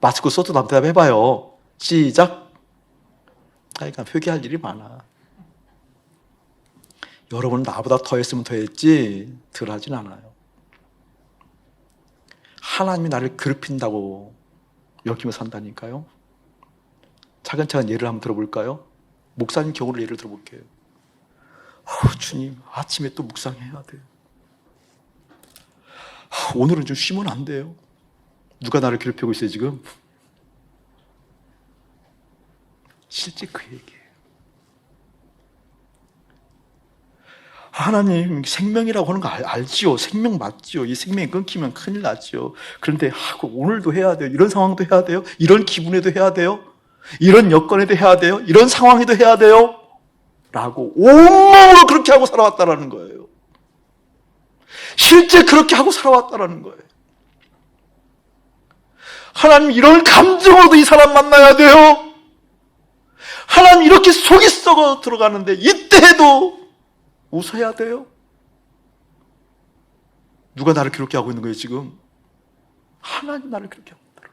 마스크 써도 대답해봐요. 시작. 그러니까 회개할 일이 많아. 여러분은 나보다 더 했으면 더 했지 덜 하진 않아요. 하나님이 나를 괴롭힌다고 여기며 산다니까요. 차근차근 예를 한번 들어볼까요? 목사님 경우를 예를 들어볼게요. 주님, 아침에 또 묵상해야 돼요. 오늘은 좀 쉬면 안 돼요. 누가 나를 괴롭히고 있어요 지금? 실제 그 얘기예요. 하나님 생명이라고 하는 거 알지요. 생명 맞지요. 이 생명이 끊기면 큰일 나지요. 그런데 오늘도 해야 돼요. 이런 상황도 해야 돼요. 이런 기분에도 해야 돼요. 이런 여건에도 해야 돼요. 이런 상황에도 해야 돼요. 라고 온몸으로 그렇게 하고 살아왔다라는 거예요. 실제 그렇게 하고 살아왔다라는 거예요. 하나님 이런 감정으로도 이 사람 만나야 돼요. 하나님 이렇게 속이 썩어 들어가는데 이때에도 웃어야 돼요? 누가 나를 괴롭게 하고 있는 거예요 지금? 하나님 나를 괴롭게 하고 있다.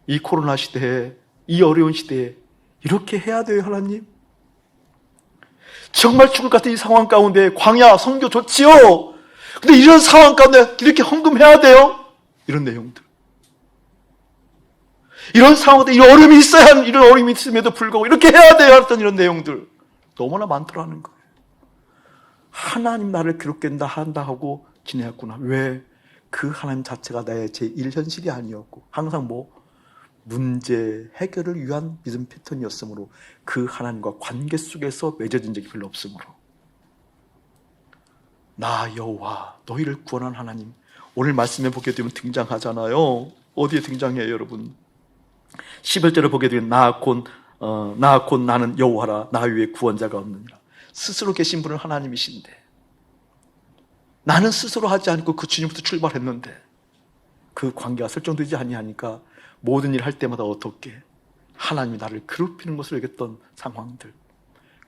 이 코로나 시대에, 이 어려운 시대에 이렇게 해야 돼요 하나님? 정말 죽을 것 같은 이 상황 가운데 광야 선교 좋지요? 근데 이런 상황 가운데 이렇게 헌금해야 돼요? 이런 내용들. 이런 상황에 이 어려움이 있어야 이런 어려움이 있음에도 불구하고 이렇게 해야 돼요 했던 이런 내용들 너무나 많더라는 거예요. 하나님 나를 괴롭게 한다 하고 지내왔구나. 왜? 그 하나님 자체가 나의 제1현실이 아니었고 항상 문제 해결을 위한 믿음 패턴이었으므로 그 하나님과 관계 속에서 맺어진 적이 별로 없으므로 나 여호와 너희를 구원한 하나님 오늘 말씀에 보게 되면 등장하잖아요. 어디에 등장해요 여러분? 11절을 보게 되면 나 곧 나는 여호와라 나 위에 구원자가 없느니라. 스스로 계신 분은 하나님이신데 나는 스스로 하지 않고 그 주님부터 출발했는데 그 관계가 설정되지 아니하니까 모든 일을 할 때마다 어떻게 하나님이 나를 괴롭히는 것을 여겼던 상황들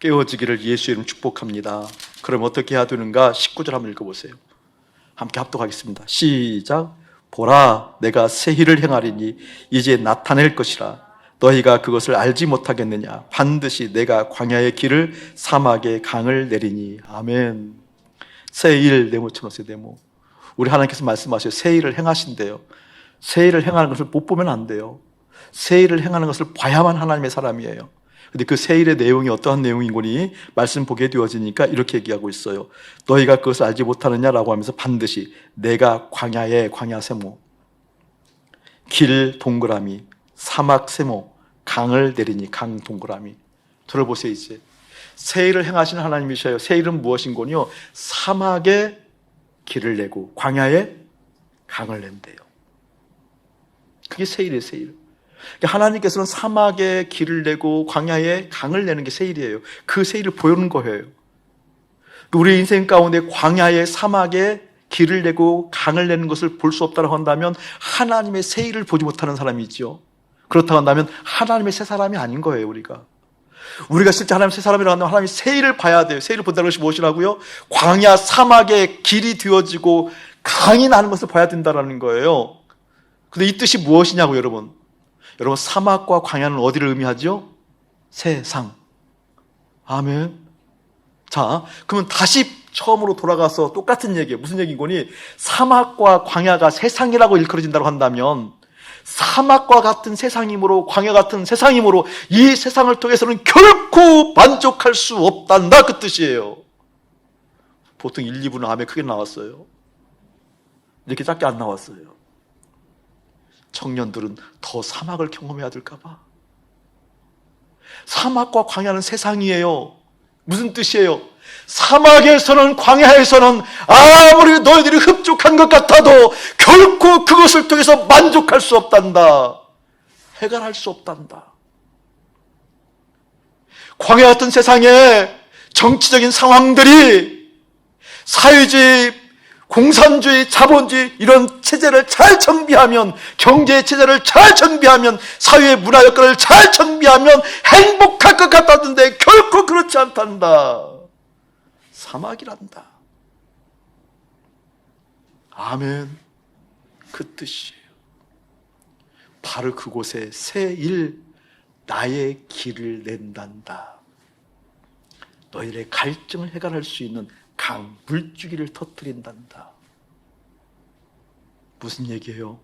깨어지기를 예수의 이름 축복합니다. 그럼 어떻게 해야 되는가? 19절 한번 읽어보세요. 함께 합독하겠습니다. 시작. 보라 내가 새 일을 행하리니 이제 나타낼 것이라 너희가 그것을 알지 못하겠느냐. 반드시 내가 광야의 길을 사막의 강을 내리니. 아멘. 새 일 네모 쳐놓으세요. 네모. 우리 하나님께서 말씀하셔요. 새 일을 행하신대요. 새 일을 행하는 것을 못 보면 안 돼요. 새 일을 행하는 것을 봐야만 하나님의 사람이에요. 근데 그 새 일의 내용이 어떠한 내용인 거니 말씀 보게 되어지니까 이렇게 얘기하고 있어요. 너희가 그것을 알지 못하느냐라고 하면서 반드시 내가 광야의 광야 세모, 길 동그라미, 사막 세모, 강을 내리니 강 동그라미. 들어보세요. 이제 새 일을 행하시는 하나님이셔요. 새 일은 무엇인고요? 사막에 길을 내고 광야에 강을 낸대요. 그게 새 일이에요. 새 일. 하나님께서는 사막에 길을 내고 광야에 강을 내는 게 새 일이에요. 그 새 일을 보여주는 거예요. 우리 인생 가운데 광야에 사막에 길을 내고 강을 내는 것을 볼 수 없다고 한다면 하나님의 새 일을 보지 못하는 사람이지요. 그렇다고 한다면 하나님의 새 사람이 아닌 거예요. 우리가 실제 하나님의 새 사람이라고 한다면 하나님의 새 일을 봐야 돼요. 새 일을 본다는 것이 무엇이라고요? 광야 사막에 길이 되어지고 강이 나는 것을 봐야 된다는 거예요. 근데 이 뜻이 무엇이냐고 여러분. 여러분 사막과 광야는 어디를 의미하죠? 세상. 아멘. 자, 그러면 다시 처음으로 돌아가서 똑같은 얘기예요. 무슨 얘기인 거니? 사막과 광야가 세상이라고 일컬어진다고 한다면 사막과 같은 세상이므로 광야 같은 세상이므로 이 세상을 통해서는 결코 만족할 수 없단다 그 뜻이에요. 보통 1, 2분은 아멘 크게 나왔어요. 이렇게 짧게 안 나왔어요. 청년들은 더 사막을 경험해야 될까 봐. 사막과 광야는 세상이에요. 무슨 뜻이에요? 사막에서는, 광야에서는 아무리 너희들이 흡족한 것 같아도 결코 그것을 통해서 만족할 수 없단다. 해결할 수 없단다. 광야 같은 세상에 정치적인 상황들이 사회주의, 공산주의, 자본주의 이런 체제를 잘 정비하면, 경제 체제를 잘 정비하면, 사회의 문화 여건을 잘 정비하면 행복할 것 같았는데 결코 그렇지 않단다. 사막이란다. 아멘. 그 뜻이에요. 바로 그곳에 새일 나의 길을 낸단다. 너희들의 갈증을 해결할 수 있는 강, 물줄기를 터뜨린단다. 무슨 얘기예요?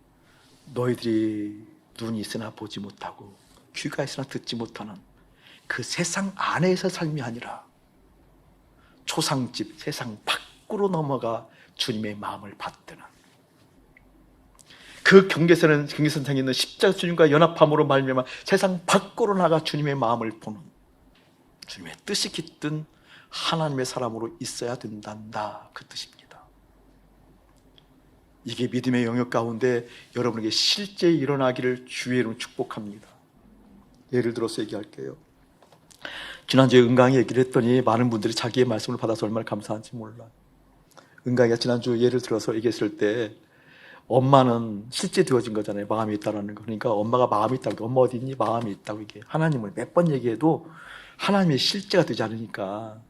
너희들이 눈이 있으나 보지 못하고 귀가 있으나 듣지 못하는 그 세상 안에서 삶이 아니라 초상집, 세상 밖으로 넘어가 주님의 마음을 받드는, 그 경계선상에 있는 십자가 주님과 연합함으로 말미암아 세상 밖으로 나가 주님의 마음을 보는, 주님의 뜻이 깃든 하나님의 사람으로 있어야 된단다. 그 뜻입니다. 이게 믿음의 영역 가운데 여러분에게 실제 일어나기를 주의 이름으로 축복합니다. 예를 들어서 얘기할게요. 지난주에 은강이 얘기를 했더니 많은 분들이 자기의 말씀을 받아서 얼마나 감사한지 몰라요. 은강이가 지난주 예를 들어서 얘기했을 때 엄마는 실제 되어진 거잖아요. 마음이 있다라는 거. 그러니까 엄마가 마음이 있다고, 엄마 어디 있니? 마음이 있다고. 이게 하나님을 몇 번 얘기해도 하나님의 실제가 되지 않으니까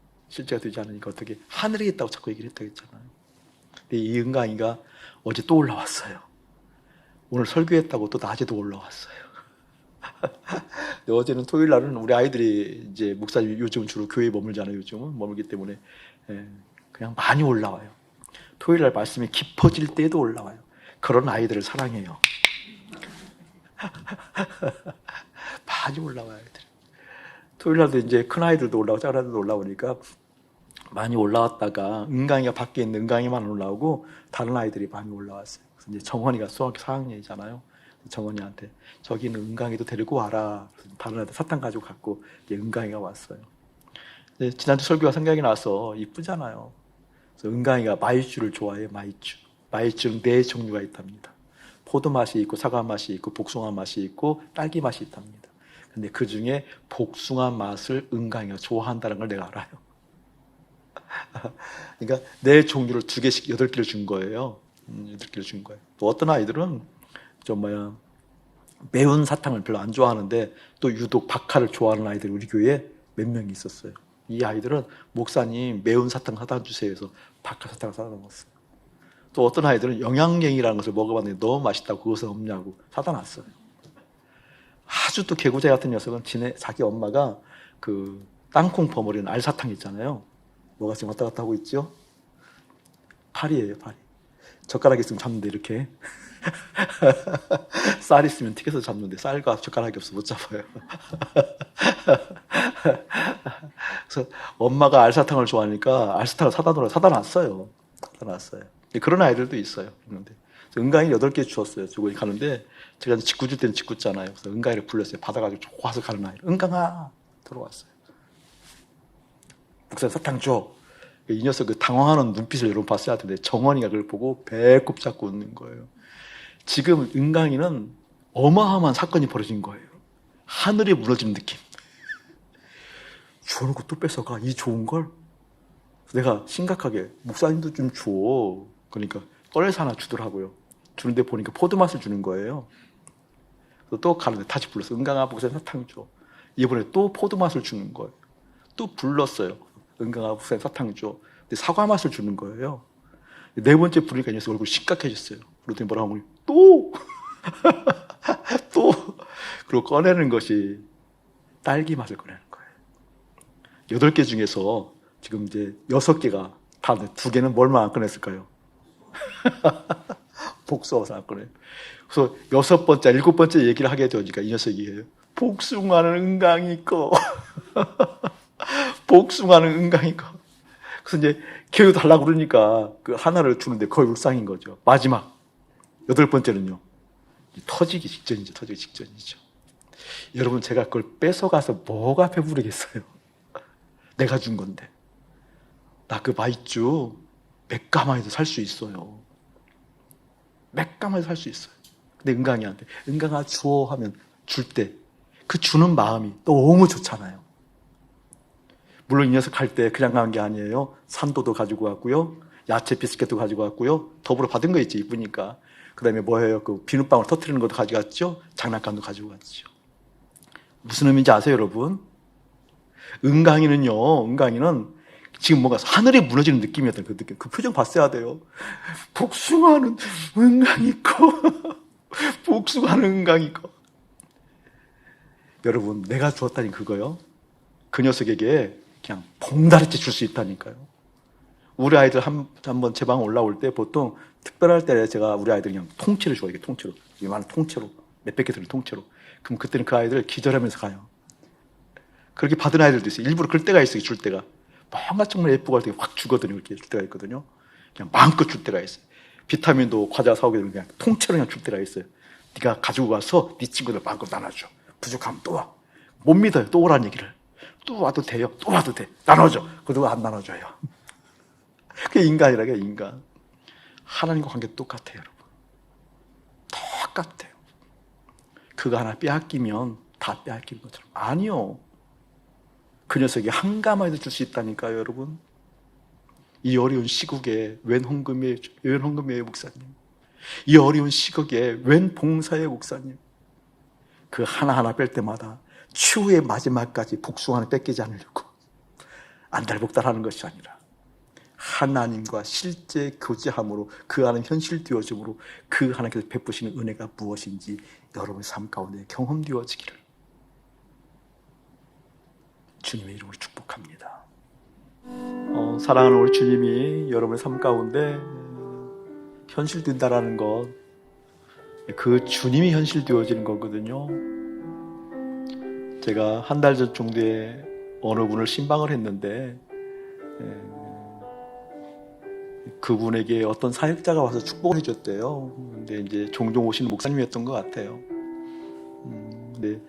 어떻게 하늘에 있다고 자꾸 얘기를 했다고 했잖아요. 근데 이 은강이가 어제 또 올라왔어요. 오늘 설교했다고 또 낮에도 올라왔어요. 어제는 토요일 날은 우리 아이들이 이제 목사님 요즘 주로 교회에 머물잖아요. 요즘은 머물기 때문에 그냥 많이 올라와요. 토요일 날 말씀이 깊어질 때에도 올라와요. 그런 아이들을 사랑해요. 많이 올라와요. 아이들. 토요일 날도 이제 큰 아이들도 올라오고 작은 아이들도 올라오니까 많이 올라왔다가 은강이가 밖에 있는 은강이만 올라오고 다른 아이들이 많이 올라왔어요. 그래서 이제 정원이가 수학교 4학년이잖아요. 정원이한테 저기는 은강이도 데리고 와라. 다른 애들 사탕 가지고 갔고 이제 은강이가 왔어요. 지난주 설교가 생각이 나서 이쁘잖아요. 그래서 은강이가 마이쮸를 좋아해요. 마이쮸는 4종류가 있답니다. 포도 맛이 있고 사과 맛이 있고 복숭아 맛이 있고 딸기 맛이 있답니다. 근데 그 중에 복숭아 맛을 은강이가 좋아한다는 걸 내가 알아요. 그러니까 4종류를 2개씩 8개를 준 거예요. 8개를 준 거예요. 또 어떤 아이들은 매운 사탕을 별로 안 좋아하는데 또 유독 박하를 좋아하는 아이들이 우리 교회에 몇 명 있었어요. 이 아이들은 목사님 매운 사탕 사다 주세요 해서 박하 사탕을 사다 놨어요. 또 어떤 아이들은 영양갱이라는 것을 먹어봤는데 너무 맛있다고 그것은 없냐고 사다 놨어요. 아주 또 개구제 같은 녀석은 자기 엄마가 그 땅콩 버무리는 알사탕 있잖아요. 뭐가 지금 왔다 갔다 하고 있죠? 파리예요, 파리. 젓가락 있으면 잡는데 이렇게 쌀 있으면 튀겨서 잡는데 쌀과 젓가락이 없어 못 잡아요. 그래서 엄마가 알사탕을 좋아하니까 알사탕을 사다 놨어요. 그런 아이들도 있어요. 그런데 은강이 8개 주었어요. 저거 가는데 제가 직구 줄 때는 직구잖아요. 그래서 은강이를 불렀어요. 받아가지고 좋아서 가는 아이를. 은강아 들어왔어요. 목사님 사탕 줘. 이 녀석 그 당황하는 눈빛을 여러분 봤어야 하는데 정원이가 그걸 보고 배꼽 잡고 웃는 거예요. 지금 은강이는 어마어마한 사건이 벌어진 거예요. 하늘이 무너지는 느낌. 주워놓고 또 뺏어가. 이 좋은 걸? 내가 심각하게 목사님도 좀 줘. 그러니까 꺼내서 하나 주더라고요. 주는데 보니까 포도 맛을 주는 거예요. 그래서 또 가는데 다시 불렀어. 은강아 목사님 사탕 줘. 이번에 또 포도 맛을 주는 거예요. 또 불렀어요. 은강아 목사님 사탕 줘. 근데 사과 맛을 주는 거예요. 4번째 부르니까 이 녀석 얼굴이 심각해졌어요. 그러더니 뭐라고 하면 또! 또! 그리고 꺼내는 것이 딸기 맛을 꺼내는 거예요. 8개 중에서 지금 이제 6개가 다 2개는 뭘만 안 꺼냈을까요? 복숭아를 안 꺼내요. 그래서 6번째, 7번째 얘기를 하게 되니까 이 녀석이 해요. 복숭아는 은강이 거. 복숭아는 은강이 거. 그래서 이제 걔도 달라고 그러니까 그 하나를 주는데 거의 울상인 거죠. 마지막 8번째는요. 터지기 직전이죠. 여러분 제가 그걸 뺏어가서 뭐가 배부르겠어요. 내가 준 건데. 나 그 마이쮸 몇 가마에도 살 수 있어요. 몇 가마에도 살 수 있어요. 근데 은강이한테 은강아 주워 하면 줄 때 그 주는 마음이 너무 좋잖아요. 물론 이 녀석 갈 때 그냥 간 게 아니에요. 산도도 가지고 왔고요. 야채 비스켓도 가지고 왔고요. 더불어 받은 거 있지, 이쁘니까. 그 다음에 뭐예요? 그 비눗방울 터트리는 것도 가져갔죠. 장난감도 가지고 왔죠. 무슨 의미인지 아세요, 여러분? 은강이는 지금 뭔가 하늘이 무너지는 느낌이었던 그 느낌. 그 표정 봤어야 돼요. 복숭아는 은강이 있고, 복숭아는 은강이 있고. 여러분, 내가 주었다니 그거요. 그 녀석에게 그냥 봉다리째 줄 수 있다니까요. 우리 아이들 한번 제 방 올라올 때 보통 특별할 때 제가 우리 아이들 그냥 통째로 줘요. 이게 통째로. 이만한 통째로. 몇백 개 들은 통째로. 그럼 그때는 그 아이들 기절하면서 가요. 그렇게 받은 아이들도 있어요. 일부러 그럴 때가 있어요. 줄 때가. 뭔가 정말 예쁘고 할 때 확 주거든요. 이렇게 줄 때가 있거든요. 그냥 마음껏 줄 때가 있어요. 비타민도 과자 사오게 되면 그냥 통째로 그냥 줄 때가 있어요. 네가 가지고 와서 네 친구들 마음껏 나눠줘. 부족하면 또 와. 못 믿어요. 또 오라는 얘기를. 또 와도 돼요. 또 와도 돼. 나눠줘. 그래도 안 나눠줘요. 그게 인간이라게 인간. 하나님과 관계 똑같아요, 여러분. 똑같아요. 그거 하나 빼앗기면 다 빼앗기는 것처럼. 아니요. 그 녀석이 한 가마에도 줄 수 있다니까요, 여러분. 이 어려운 시국에 웬 헌금이에요, 목사님. 이 어려운 시국에 웬 봉사의 목사님. 그 하나하나 뺄 때마다 추후의 마지막까지 복숭아는 뺏기지 않으려고 안달복달하는 것이 아니라 하나님과 실제 교제함으로 그 안은 현실되어짐으로 그 하나님께서 베푸시는 은혜가 무엇인지 여러분의 삶 가운데 경험되어지기를 주님의 이름으로 축복합니다. 사랑하는 우리 주님이 여러분의 삶 가운데 현실된다라는 것, 그 주님이 현실되어지는 거거든요. 제가 한 달 전 정도에 어느 분을 신방을 했는데 그분에게 어떤 사역자가 와서 축복을 해줬대요. 근데 이제 종종 오시는 목사님이었던 것 같아요. 근데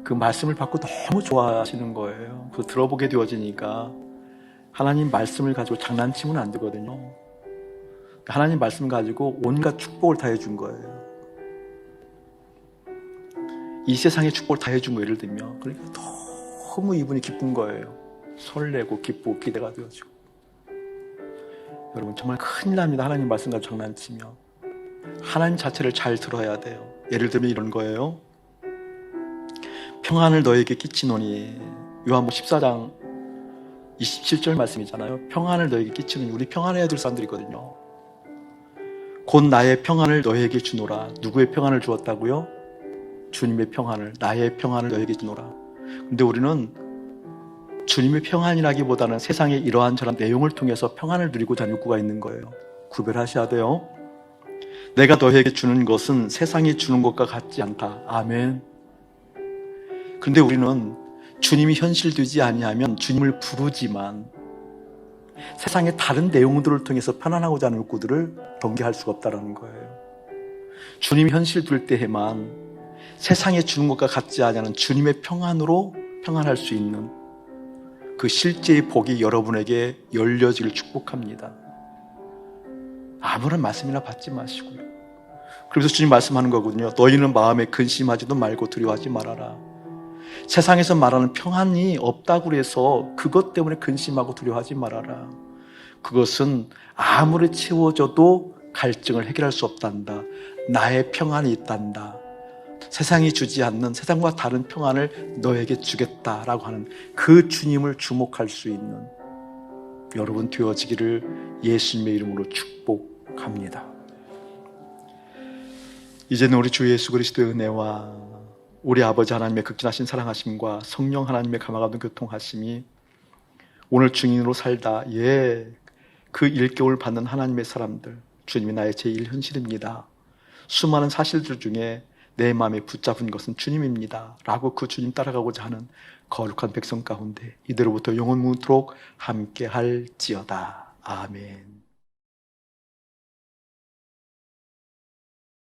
그 말씀을 받고 너무 좋아하시는 거예요. 그래서 들어보게 되어지니까 하나님 말씀을 가지고 장난치면 안 되거든요. 하나님 말씀 가지고 온갖 축복을 다 해준 거예요. 이 세상의 축복을 다 해준 거 예를 들면 그러니까 너무 이분이 기쁜 거예요. 설레고 기쁘고 기대가 되어지고. 여러분 정말 큰일 납니다. 하나님 말씀 가지고 장난치면. 하나님 자체를 잘 들어야 돼요. 예를 들면 이런 거예요. 평안을 너에게 끼치노니, 요한복음 14장 27절 말씀이잖아요. 평안을 너에게 끼치는, 우리 평안해야 될 사람들이거든요. 곧 나의 평안을 너에게 주노라. 누구의 평안을 주었다고요? 주님의 평안을, 나의 평안을 너에게 주노라. 근데 우리는 주님의 평안이라기보다는 세상의 이러한 저런 내용을 통해서 평안을 누리고자 하는 욕구가 있는 거예요. 구별하셔야 돼요. 내가 너에게 주는 것은 세상이 주는 것과 같지 않다. 아멘. 그런데 우리는 주님이 현실되지 아니하면 주님을 부르지만 세상의 다른 내용들을 통해서 편안하고자 하는 욕구들을 경계할 수가 없다는 거예요. 주님이 현실될 때에만 세상에 주는 것과 같지 않은 주님의 평안으로 평안할 수 있는 그 실제의 복이 여러분에게 열려지길 축복합니다. 아무런 말씀이나 받지 마시고요. 그래서 주님 말씀하는 거거든요. 너희는 마음에 근심하지도 말고 두려워하지 말아라. 세상에서 말하는 평안이 없다고 해서 그것 때문에 근심하고 두려워하지 말아라. 그것은 아무리 채워져도 갈증을 해결할 수 없단다. 나의 평안이 있단다. 세상이 주지 않는 세상과 다른 평안을 너에게 주겠다라고 하는 그 주님을 주목할 수 있는 여러분 되어지기를 예수님의 이름으로 축복합니다. 이제는 우리 주 예수 그리스도의 은혜와 우리 아버지 하나님의 극진하신 사랑하심과 성령 하나님의 감화감동 교통하심이 오늘 증인으로 살다 그 일개월 받는 하나님의 사람들, 주님이 나의 제1현실입니다. 수많은 사실들 중에 내 마음에 붙잡은 것은 주님입니다 라고 그 주님 따라가고자 하는 거룩한 백성 가운데 이대로부터 영원무토록 함께 할지어다. 아멘.